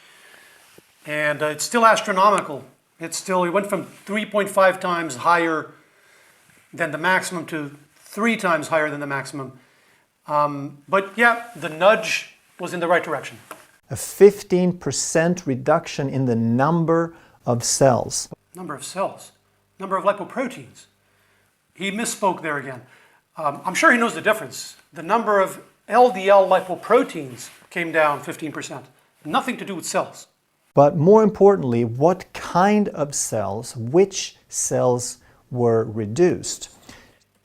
and it's still astronomical. He went from 3.5 times higher than the maximum to 3 times higher than the maximum. But yeah, the nudge was in the right direction. A 15% reduction in the number of cells. Number of cells, number of lipoproteins. He misspoke there again. I'm sure he knows the difference. The number of LDL lipoproteins came down 15%. Nothing to do with cells. But more importantly, what kind of cells, which cells were reduced?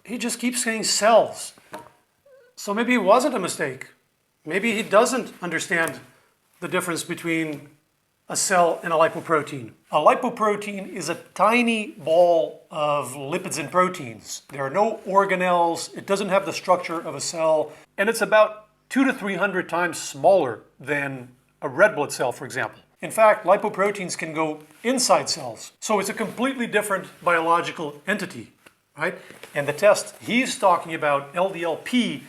He just keeps saying cells. So maybe it wasn't a mistake. Maybe he doesn't understand the difference between a cell and a lipoprotein. A lipoprotein is a tiny ball of lipids and proteins. There are no organelles. It doesn't have the structure of a cell. And it's about 200 to 300 times smaller than a red blood cell, for example. In fact, lipoproteins can go inside cells. So it's a completely different biological entity, right? And the test he's talking about, LDL-P,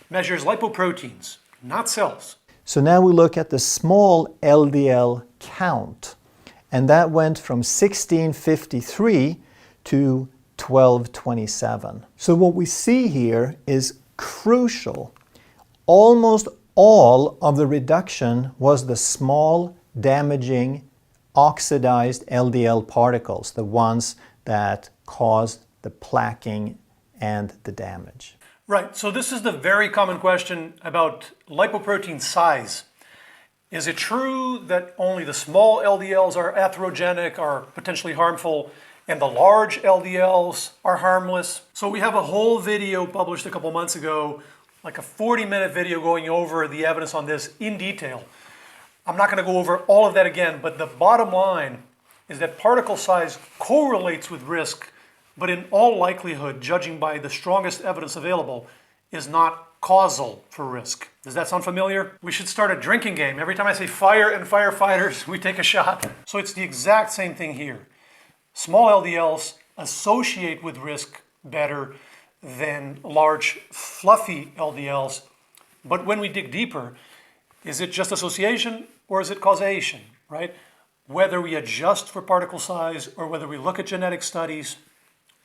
measures lipoproteins, not cells. So now we look at the small LDL count, and that went from 1653 to 1227. So what we see here is crucial. Almost all of the reduction was the small, damaging, oxidized LDL particles, the ones that caused the plaquing and the damage. Right, so this is the very common question about lipoprotein size. Is it true that only the small LDLs are atherogenic, are potentially harmful, and the large LDLs are harmless? So we have a whole video published a couple months ago, like a 40-minute video going over the evidence on this in detail. I'm not going to go over all of that again, but the bottom line is that particle size correlates with risk, but in all likelihood, judging by the strongest evidence available, is not causal for risk. Does that sound familiar? We should start a drinking game. Every time I say fire and firefighters, we take a shot. So it's the exact same thing here. Small LDLs associate with risk better than large, fluffy LDLs. But when we dig deeper, is it just association or is it causation, right? Whether we adjust for particle size or whether we look at genetic studies,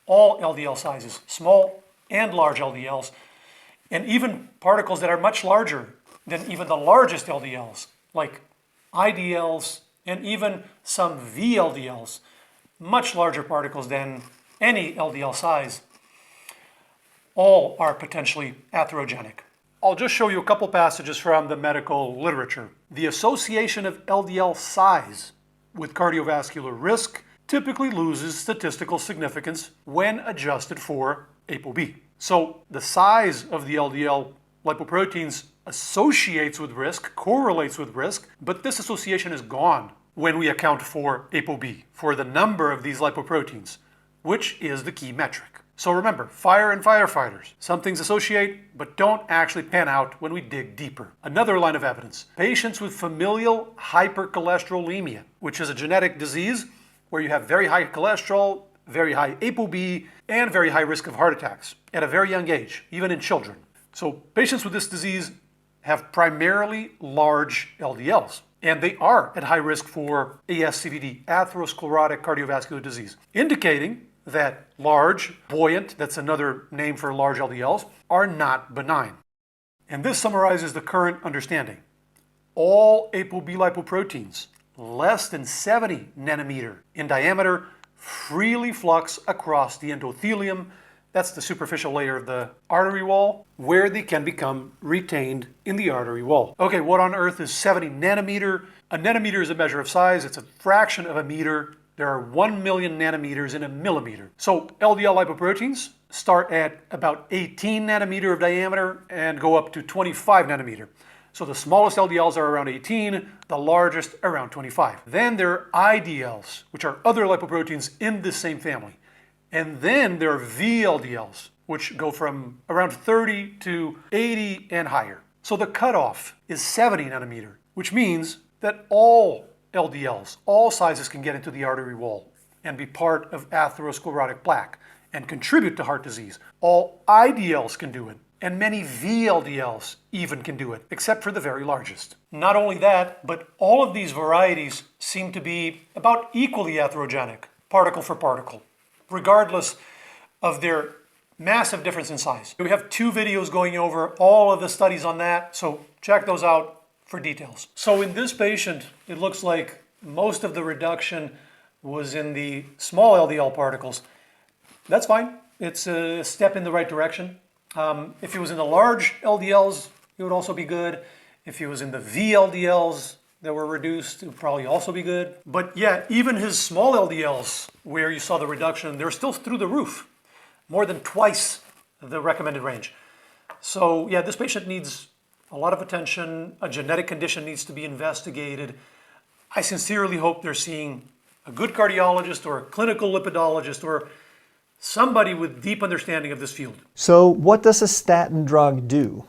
all LDL sizes, small and large LDLs, and even particles that are much larger than even the largest LDLs, like IDLs and even some VLDLs, much larger particles than any LDL size, all are potentially atherogenic. I'll just show you a couple passages from the medical literature. The association of LDL size with cardiovascular risk typically loses statistical significance when adjusted for ApoB. So the size of the LDL lipoproteins associates with risk, correlates with risk, but this association is gone when we account for ApoB, for the number of these lipoproteins, which is the key metric. So remember, fire and firefighters. Some things associate, but don't actually pan out when we dig deeper. Another line of evidence, patients with familial hypercholesterolemia, which is a genetic disease where you have very high cholesterol, very high ApoB, and very high risk of heart attacks at a very young age, even in children. So patients with this disease have primarily large LDLs, and they are at high risk for ASCVD, atherosclerotic cardiovascular disease, indicating that large, buoyant, that's another name for large LDLs, are not benign. And this summarizes the current understanding. All ApoB lipoproteins less than 70 nanometer in diameter freely flux across the endothelium, that's the superficial layer of the artery wall, where they can become retained in the artery wall. Okay, what on earth is 70 nanometer? A nanometer is a measure of size. It's a fraction of a meter. There are 1 million nanometers in a millimeter. So LDL lipoproteins start at about 18 nanometer of diameter and go up to 25 nanometer. So the smallest LDLs are around 18, the largest around 25. Then there are IDLs, which are other lipoproteins in this same family. And then there are VLDLs, which go from around 30 to 80 and higher. So the cutoff is 70 nanometer, which means that all LDLs, all sizes can get into the artery wall and be part of atherosclerotic plaque and contribute to heart disease. All IDLs can do it, and many VLDLs even can do it, except for the very largest. Not only that, but all of these varieties seem to be about equally atherogenic, particle for particle, regardless of their massive difference in size. We have 2 videos going over all of the studies on that, so check those out for details. So in this patient, it looks like most of the reduction was in the small LDL particles. That's fine. It's a step in the right direction. If it was in the large LDLs, it would also be good. If it was in the VLDLs that were reduced, it would probably also be good. But yeah, even his small LDLs, where you saw the reduction, they're still through the roof, more than twice the recommended range. So yeah, this patient needs a lot of attention. A genetic condition needs to be investigated. I sincerely hope they're seeing a good cardiologist or a clinical lipidologist or somebody with deep understanding of this field. So what does a statin drug do?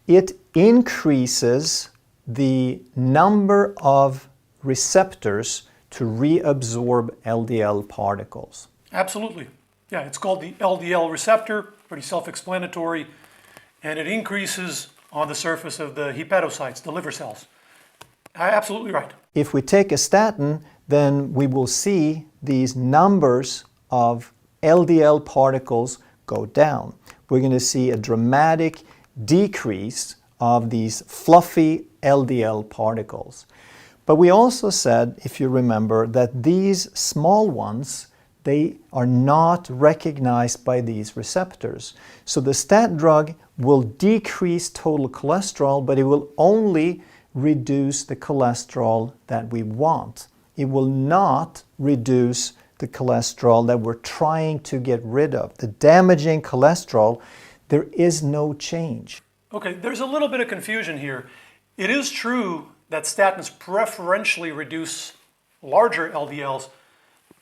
It increases the number of receptors to reabsorb LDL particles. Absolutely. Yeah, it's called the LDL receptor, pretty self-explanatory, and it increases on the surface of the hepatocytes, the liver cells. Absolutely right. If we take a statin, then we will see these numbers of LDL particles go down. We're going to see a dramatic decrease of these fluffy LDL particles. But we also said, if you remember, that these small ones, they are not recognized by these receptors. So the statin drug will decrease total cholesterol, but it will only reduce the cholesterol that we want. It will not reduce the cholesterol that we're trying to get rid of. The damaging cholesterol, there is no change. Okay, there's a little bit of confusion here. It is true that statins preferentially reduce larger LDLs,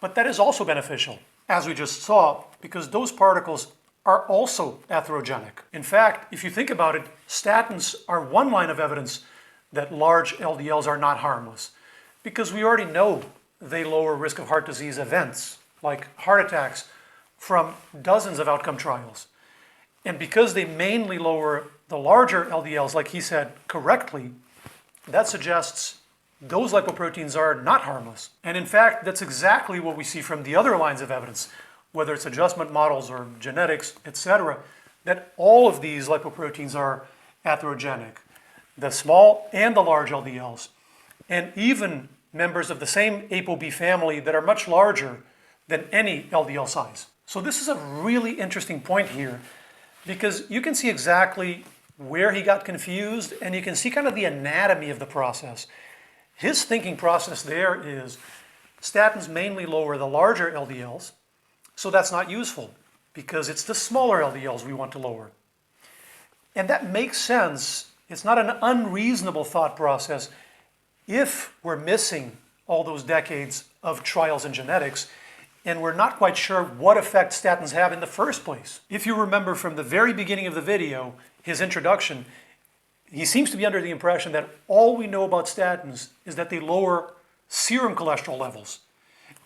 but that is also beneficial, as we just saw, because those particles are also atherogenic. In fact, if you think about it, statins are one line of evidence that large LDLs are not harmless, because we already know they lower risk of heart disease events, like heart attacks, from dozens of outcome trials. And because they mainly lower the larger LDLs, like he said correctly, that suggests those lipoproteins are not harmless. And in fact, that's exactly what we see from the other lines of evidence, whether it's adjustment models or genetics, etc., that all of these lipoproteins are atherogenic, the small and the large LDLs, and even members of the same ApoB family that are much larger than any LDL size. So this is a really interesting point here, because you can see exactly where he got confused, and you can see kind of the anatomy of the process. His thinking process there is statins mainly lower the larger LDLs, so that's not useful because it's the smaller LDLs we want to lower. And that makes sense. It's not an unreasonable thought process if we're missing all those decades of trials in genetics and we're not quite sure what effect statins have in the first place. If you remember from the very beginning of the video, his introduction, he seems to be under the impression that all we know about statins is that they lower serum cholesterol levels.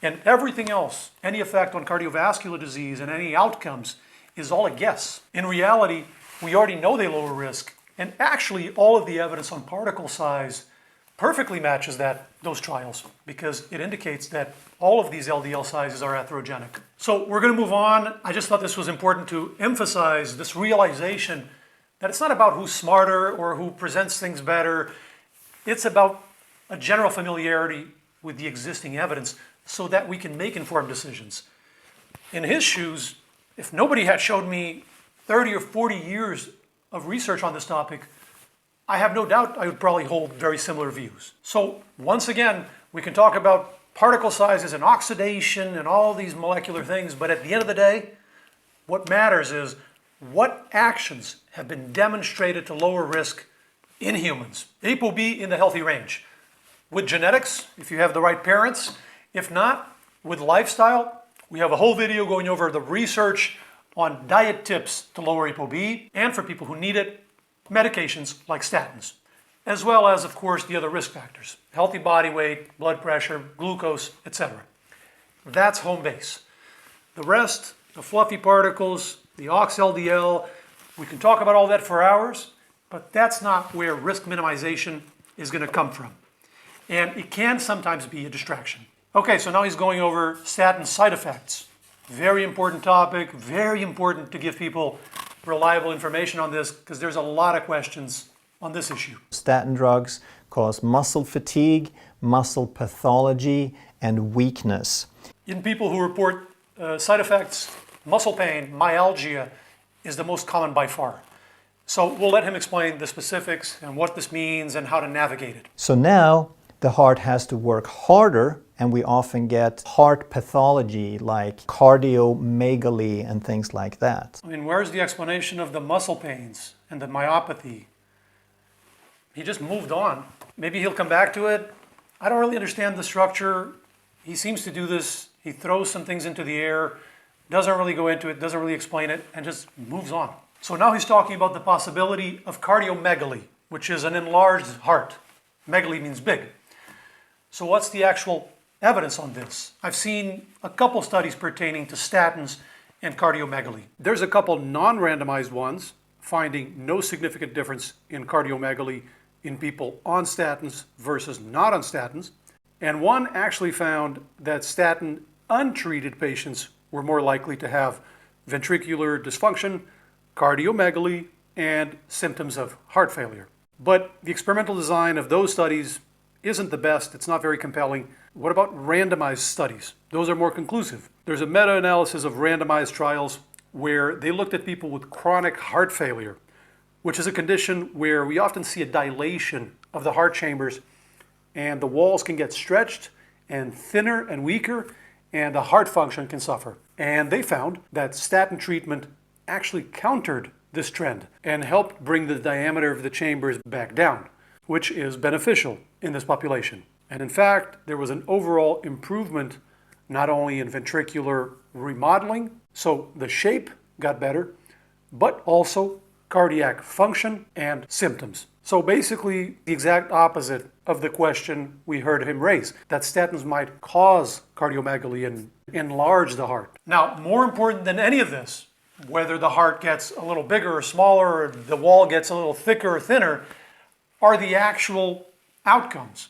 And everything else, any effect on cardiovascular disease and any outcomes, is all a guess. In reality, we already know they lower risk, and actually all of the evidence on particle size perfectly matches those trials, because it indicates that all of these LDL sizes are atherogenic. So we're going to move on. I just thought this was important to emphasize this realization that it's not about who's smarter or who presents things better. It's about a general familiarity with the existing evidence so that we can make informed decisions. In his shoes, if nobody had showed me 30 or 40 years of research on this topic, I have no doubt I would probably hold very similar views. So once again, we can talk about particle sizes and oxidation and all these molecular things, but at the end of the day, what matters is what actions have been demonstrated to lower risk in humans. ApoB in the healthy range. With genetics, if you have the right parents. If not, with lifestyle. We have a whole video going over the research on diet tips to lower ApoB, and for people who need it, medications like statins, as well as, of course, the other risk factors, healthy body weight, blood pressure, glucose, etc. That's home base. The rest, the fluffy particles, the oxLDL, we can talk about all that for hours, but that's not where risk minimization is going to come from. And it can sometimes be a distraction. Okay, so now he's going over statin side effects. Very important topic, very important to give people reliable information on this, because there's a lot of questions on this issue. Statin drugs cause muscle fatigue, muscle pathology, and weakness. In people who report side effects, muscle pain, myalgia is the most common by far. So we'll let him explain the specifics and what this means and how to navigate it. So now the heart has to work harder, and we often get heart pathology like cardiomegaly and things like that. I mean, where's the explanation of the muscle pains and the myopathy? He just moved on. Maybe he'll come back to it. I don't really understand the structure. He seems to do this. He throws some things into the air, doesn't really go into it, doesn't really explain it, and just moves on. So now he's talking about the possibility of cardiomegaly, which is an enlarged heart. Megaly means big. So what's the actual evidence on this? I've seen a couple studies pertaining to statins and cardiomegaly. There's a couple non-randomized ones finding no significant difference in cardiomegaly in people on statins versus not on statins. And one actually found that statin untreated patients were more likely to have ventricular dysfunction, cardiomegaly, and symptoms of heart failure. But the experimental design of those studies isn't the best. It's not very compelling. What about randomized studies? Those are more conclusive. There's a meta-analysis of randomized trials where they looked at people with chronic heart failure, which is a condition where we often see a dilation of the heart chambers, and the walls can get stretched and thinner and weaker, and the heart function can suffer. And they found that statin treatment actually countered this trend and helped bring the diameter of the chambers back down, which is beneficial in this population. And in fact, there was an overall improvement not only in ventricular remodeling, so the shape got better, but also cardiac function and symptoms. So basically the exact opposite of the question we heard him raise, that statins might cause cardiomegaly and enlarge the heart. Now, more important than any of this, whether the heart gets a little bigger or smaller, or the wall gets a little thicker or thinner, are the actual outcomes.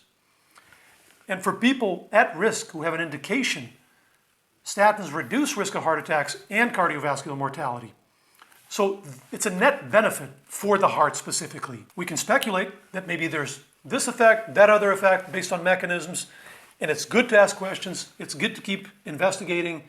And for people at risk who have an indication, statins reduce risk of heart attacks and cardiovascular mortality. So it's a net benefit for the heart specifically. We can speculate that maybe there's this effect, that other effect based on mechanisms, and it's good to ask questions, it's good to keep investigating,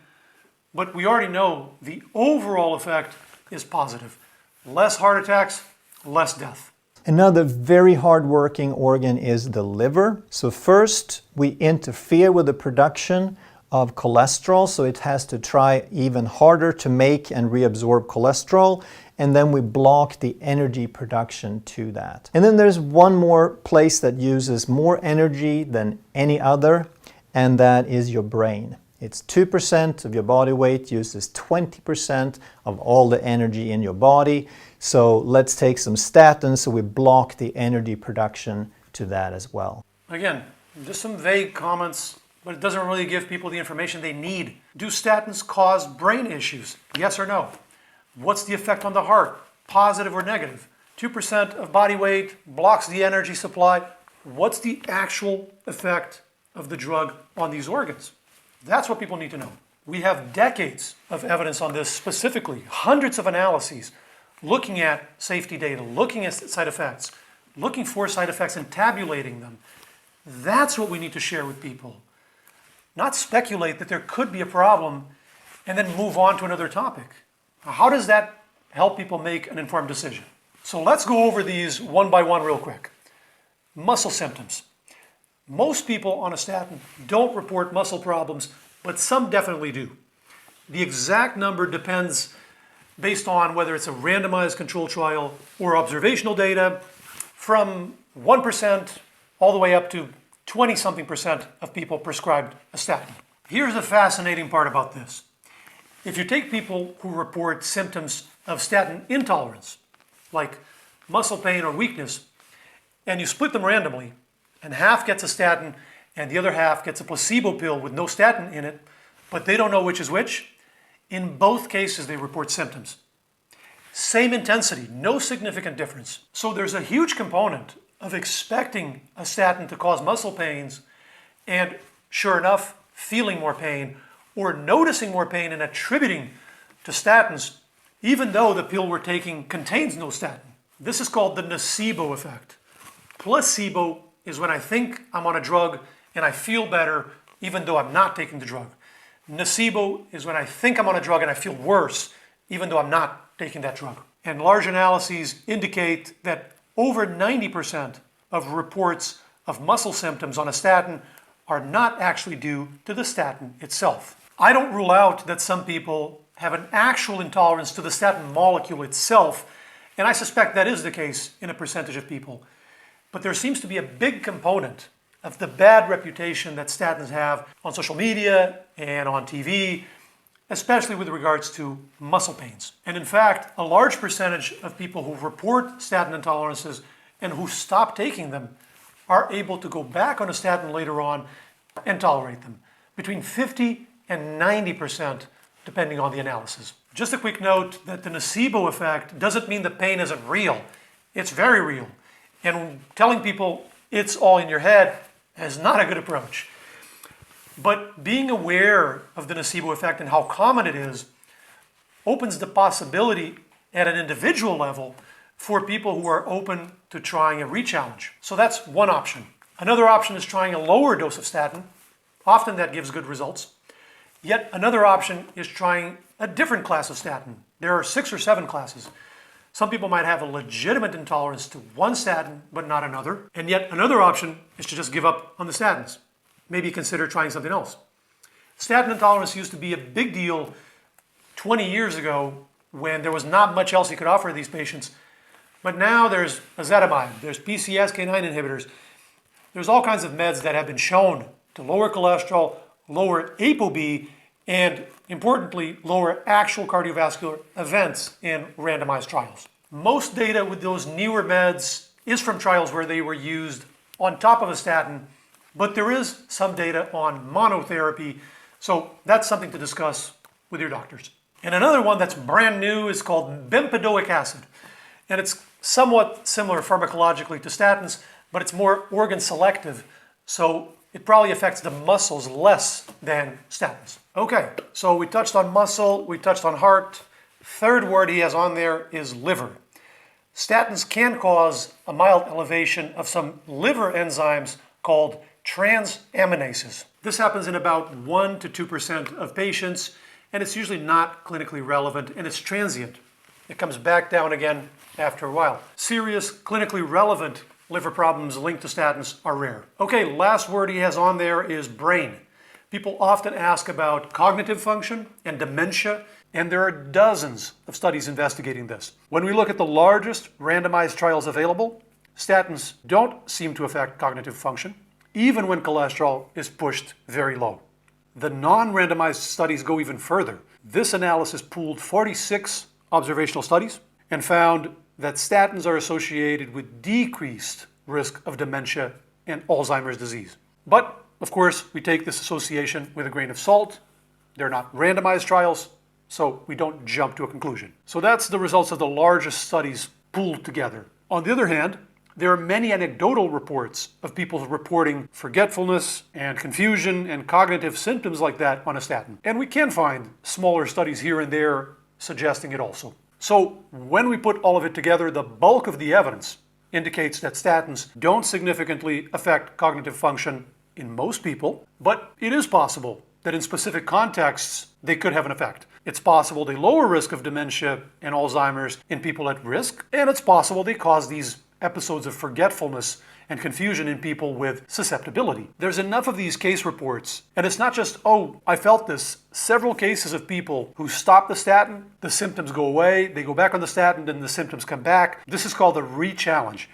but we already know the overall effect is positive. Less heart attacks, less death. Another very hard-working organ is the liver. So first, we interfere with the production of cholesterol, so it has to try even harder to make and reabsorb cholesterol, and then we block the energy production to that. And then there's one more place that uses more energy than any other, and that is your brain. It's 2% of your body weight uses 20% of all the energy in your body. So let's take some statins so we block the energy production to that as well. Again, just some vague comments, but it doesn't really give people the information they need. Do statins cause brain issues? Yes or no? What's the effect on the heart? Positive or negative? 2% of body weight blocks the energy supply. What's the actual effect of the drug on these organs? That's what people need to know. We have decades of evidence on this specifically, hundreds of analyses looking at safety data, looking at side effects, looking for side effects and tabulating them. That's what we need to share with people. Not speculate that there could be a problem and then move on to another topic. How does that help people make an informed decision? So let's go over these one by one real quick. Muscle symptoms. Most people on a statin don't report muscle problems, but some definitely do. The exact number depends based on whether it's a randomized control trial or observational data, from 1% all the way up to 20-something% of people prescribed a statin. Here's the fascinating part about this. If you take people who report symptoms of statin intolerance, like muscle pain or weakness, and you split them randomly, and half gets a statin and the other half gets a placebo pill with no statin in it, but they don't know which is which, in both cases they report symptoms. Same intensity, no significant difference. So there's a huge component of expecting a statin to cause muscle pains and, sure enough, feeling more pain or noticing more pain and attributing to statins even though the pill we're taking contains no statin. This is called the nocebo effect. Placebo is when I think I'm on a drug and I feel better even though I'm not taking the drug. Nocebo is when I think I'm on a drug and I feel worse even though I'm not taking that drug. And large analyses indicate that over 90% of reports of muscle symptoms on a statin are not actually due to the statin itself. I don't rule out that some people have an actual intolerance to the statin molecule itself, and I suspect that is the case in a percentage of people. But there seems to be a big component of the bad reputation that statins have on social media and on TV, especially with regards to muscle pains. And in fact, a large percentage of people who report statin intolerances and who stop taking them are able to go back on a statin later on and tolerate them. Between 50 and 90%, depending on the analysis. Just a quick note that the nocebo effect doesn't mean the pain isn't real. It's very real. And telling people it's all in your head is not a good approach. But being aware of the nocebo effect and how common it is opens the possibility at an individual level for people who are open to trying a re-challenge. So that's one option. Another option is trying a lower dose of statin. Often that gives good results. Yet another option is trying a different class of statin. There are 6 or 7 classes. Some people might have a legitimate intolerance to one statin, but not another. And yet another option is to just give up on the statins. Maybe consider trying something else. Statin intolerance used to be a big deal 20 years ago when there was not much else you could offer these patients. But now there's ezetimibe, there's PCSK9 inhibitors. There's all kinds of meds that have been shown to lower cholesterol, lower ApoB, and importantly, lower actual cardiovascular events in randomized trials. Most data with those newer meds is from trials where they were used on top of a statin, but there is some data on monotherapy, so that's something to discuss with your doctors. And another one that's brand new is called bempedoic acid, and it's somewhat similar pharmacologically to statins, but it's more organ selective, so it probably affects the muscles less than statins. Okay, so we touched on muscle, we touched on heart. Third word he has on there is liver. Statins can cause a mild elevation of some liver enzymes called transaminases. This happens in about 1 to 2% of patients, and it's usually not clinically relevant, and it's transient. It comes back down again after a while. Serious, clinically relevant liver problems linked to statins are rare. Okay, last word he has on there is brain. People often ask about cognitive function and dementia, and there are dozens of studies investigating this. When we look at the largest randomized trials available, statins don't seem to affect cognitive function, even when cholesterol is pushed very low. The non-randomized studies go even further. This analysis pooled 46 observational studies and found that statins are associated with decreased risk of dementia and Alzheimer's disease. But, of course, we take this association with a grain of salt. They're not randomized trials, so we don't jump to a conclusion. So that's the results of the largest studies pooled together. On the other hand, there are many anecdotal reports of people reporting forgetfulness and confusion and cognitive symptoms like that on a statin. And we can find smaller studies here and there suggesting it also. So when we put all of it together, the bulk of the evidence indicates that statins don't significantly affect cognitive function in most people, but it is possible that in specific contexts they could have an effect. It's possible they lower risk of dementia and Alzheimer's in people at risk, and it's possible they cause these episodes of forgetfulness and confusion in people with susceptibility. There's enough of these case reports, and it's not just, oh, I felt this. Several cases of people who stop the statin, the symptoms go away, they go back on the statin, then the symptoms come back. This is called a re-challenge.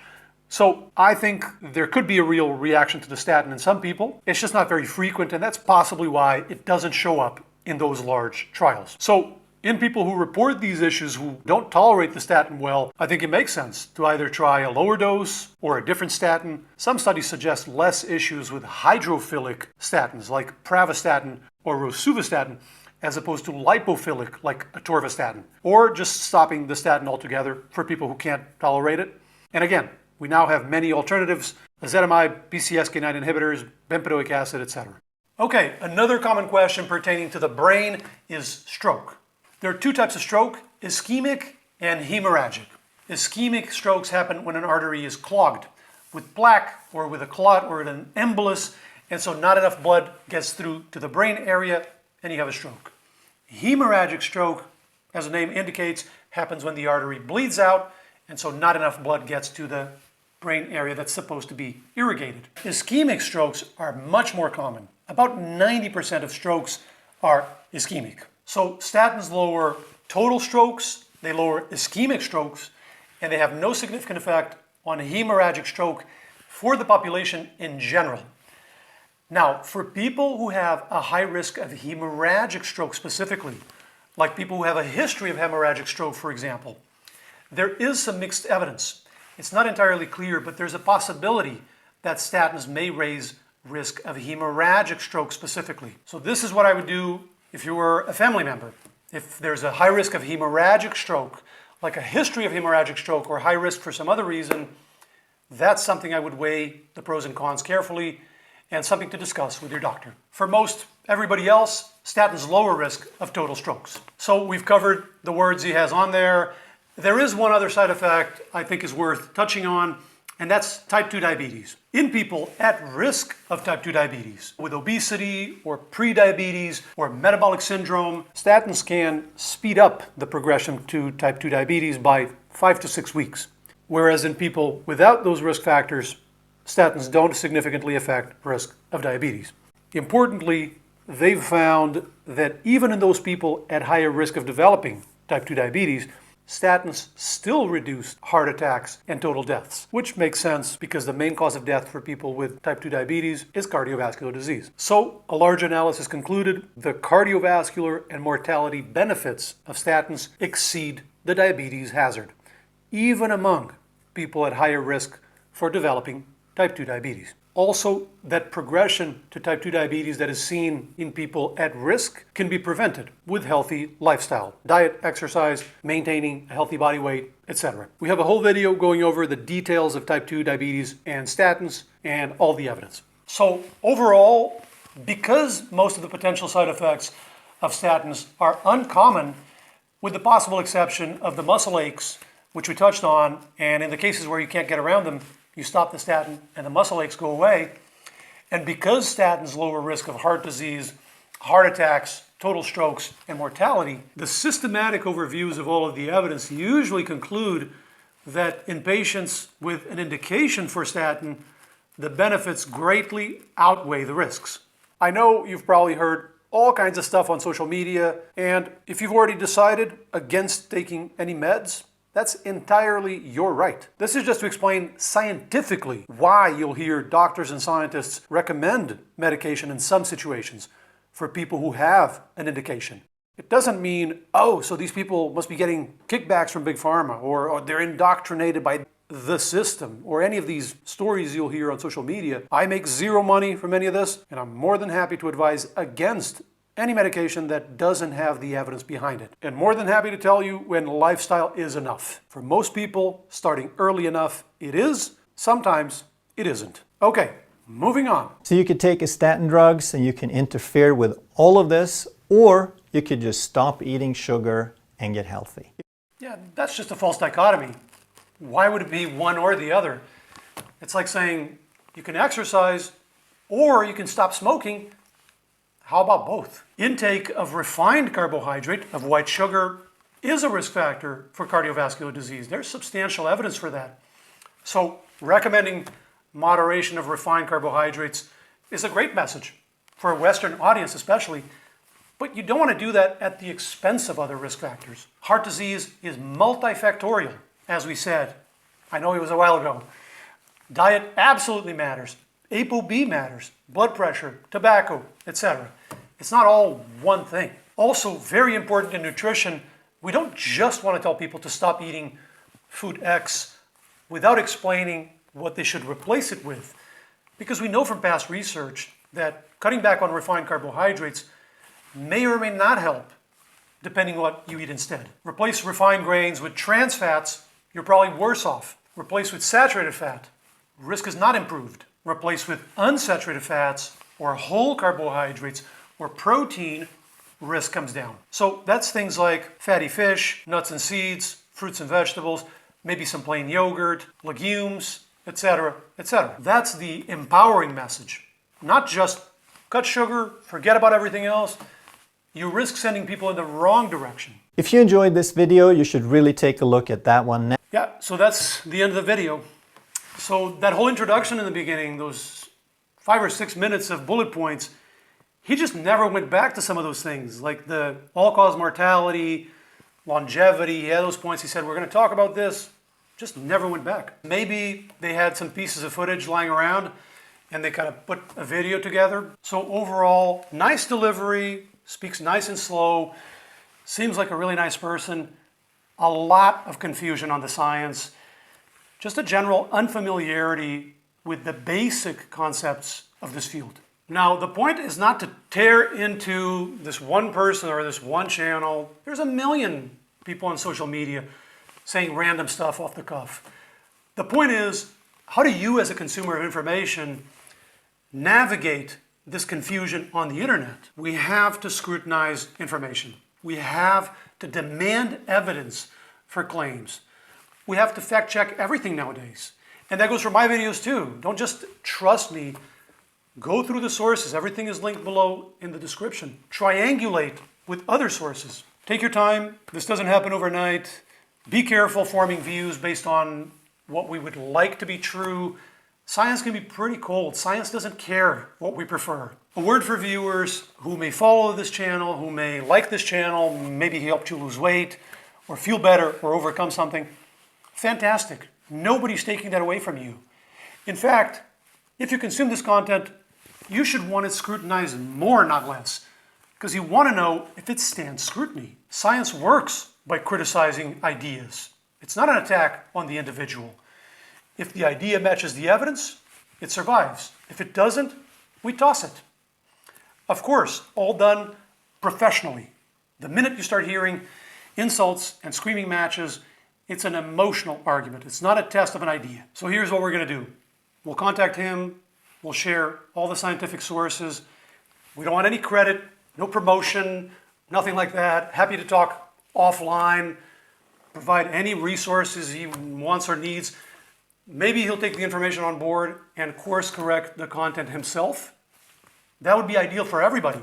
So I think there could be a real reaction to the statin in some people. It's just not very frequent, and that's possibly why it doesn't show up in those large trials. So in people who report these issues who don't tolerate the statin well, I think it makes sense to either try a lower dose or a different statin. Some studies suggest less issues with hydrophilic statins like pravastatin or rosuvastatin as opposed to lipophilic like atorvastatin, or just stopping the statin altogether for people who can't tolerate it. And again, we now have many alternatives: ezetimibe, PCSK9 inhibitors, bempedoic acid, etc. Okay, another common question pertaining to the brain is stroke. There are 2 types of stroke: ischemic and hemorrhagic. Ischemic strokes happen when an artery is clogged with plaque or with a clot or an embolus, and so not enough blood gets through to the brain area and you have a stroke. Hemorrhagic stroke, as the name indicates, happens when the artery bleeds out, and so not enough blood gets to the brain area that's supposed to be irrigated. Ischemic strokes are much more common. About 90% of strokes are ischemic. So statins lower total strokes, they lower ischemic strokes, and they have no significant effect on hemorrhagic stroke for the population in general. Now, for people who have a high risk of hemorrhagic stroke specifically, like people who have a history of hemorrhagic stroke, for example, there is some mixed evidence. It's not entirely clear, but there's a possibility that statins may raise risk of hemorrhagic stroke specifically. So this is what I would do if you were a family member. If there's a high risk of hemorrhagic stroke, like a history of hemorrhagic stroke or high risk for some other reason, that's something I would weigh the pros and cons carefully and something to discuss with your doctor. For most everybody else, statins lower risk of total strokes. So we've covered the words he has on there. There is one other side effect I think is worth touching on, and that's type 2 diabetes. In people at risk of type 2 diabetes, with obesity or prediabetes or metabolic syndrome, statins can speed up the progression to type 2 diabetes by 5 to 6 weeks. Whereas in people without those risk factors, statins don't significantly affect risk of diabetes. Importantly, they've found that even in those people at higher risk of developing type 2 diabetes, statins still reduce heart attacks and total deaths, which makes sense because the main cause of death for people with type 2 diabetes is cardiovascular disease. So, a large analysis concluded the cardiovascular and mortality benefits of statins exceed the diabetes hazard, even among people at higher risk for developing type 2 diabetes. Also, that progression to type 2 diabetes that is seen in people at risk can be prevented with healthy lifestyle, diet, exercise, maintaining a healthy body weight, etc. We have a whole video going over the details of type 2 diabetes and statins and all the evidence. So overall, because most of the potential side effects of statins are uncommon, with the possible exception of the muscle aches, which we touched on, and in the cases where you can't get around them, you stop the statin and the muscle aches go away. And because statins lower risk of heart disease, heart attacks, total strokes, and mortality, the systematic overviews of all of the evidence usually conclude that in patients with an indication for statin, the benefits greatly outweigh the risks. I know you've probably heard all kinds of stuff on social media, and if you've already decided against taking any meds, that's entirely your right. This is just to explain scientifically why you'll hear doctors and scientists recommend medication in some situations for people who have an indication. It doesn't mean, oh, so these people must be getting kickbacks from Big Pharma, or they're indoctrinated by the system, or any of these stories you'll hear on social media. I make zero money from any of this, and I'm more than happy to advise against any medication that doesn't have the evidence behind it. And more than happy to tell you when lifestyle is enough. For most people, starting early enough, it is. Sometimes it isn't. Okay, moving on. So you could take a statin drugs and you can interfere with all of this, or you could just stop eating sugar and get healthy. Yeah, that's just a false dichotomy. Why would it be one or the other? It's like saying you can exercise or you can stop smoking. How about both? Intake of refined carbohydrate, of white sugar, is a risk factor for cardiovascular disease. There's substantial evidence for that. So recommending moderation of refined carbohydrates is a great message for a Western audience especially, but you don't want to do that at the expense of other risk factors. Heart disease is multifactorial, as we said. I know it was a while ago. Diet absolutely matters. ApoB matters, blood pressure, tobacco, etc. It's not all one thing. Also, very important in nutrition, we don't just want to tell people to stop eating food X without explaining what they should replace it with. Because we know from past research that cutting back on refined carbohydrates may or may not help, depending on what you eat instead. Replace refined grains with trans fats, you're probably worse off. Replace with saturated fat, risk is not improved. Replace with unsaturated fats or whole carbohydrates or protein, risk comes down. So that's things like fatty fish, nuts and seeds, fruits and vegetables, maybe some plain yogurt, legumes, etc., etc. That's the empowering message. Not just cut sugar, forget about everything else. You risk sending people in the wrong direction. If you enjoyed this video, you should really take a look at that one now. Yeah, so that's the end of the video. So that whole introduction in the beginning, those 5 or 6 minutes of bullet points, he just never went back to some of those things, like the all-cause mortality, longevity. He had those points. He said, we're going to talk about this. Just never went back. Maybe they had some pieces of footage lying around and they kind of put a video together. So overall, nice delivery, speaks nice and slow, seems like a really nice person. A lot of confusion on the science. Just a general unfamiliarity with the basic concepts of this field. Now, the point is not to tear into this one person or this one channel. There's a million people on social media saying random stuff off the cuff. The point is, how do you as a consumer of information navigate this confusion on the internet, we have to scrutinize information. We have to demand evidence for claims. We have to fact check everything nowadays. And that goes for my videos too. Don't just trust me. Go through the sources. Everything is linked below in the description. Triangulate with other sources. Take your time. This doesn't happen overnight. Be careful forming views based on what we would like to be true. Science can be pretty cold. Science doesn't care what we prefer. A word for viewers who may follow this channel, who may like this channel, maybe he helped you lose weight or feel better or overcome something. Fantastic. Nobody's taking that away from you. In fact, if you consume this content, you should want it scrutinized more, not less, because you want to know if it stands scrutiny. Science works by criticizing ideas. It's not an attack on the individual. If the idea matches the evidence, it survives. If it doesn't, we toss it. Of course, all done professionally. The minute you start hearing insults and screaming matches, it's an emotional argument. It's not a test of an idea. So here's what we're going to do. We'll contact him. We'll share all the scientific sources. We don't want any credit, no promotion, nothing like that. Happy to talk offline, provide any resources he wants or needs. Maybe he'll take the information on board and course correct the content himself. That would be ideal for everybody.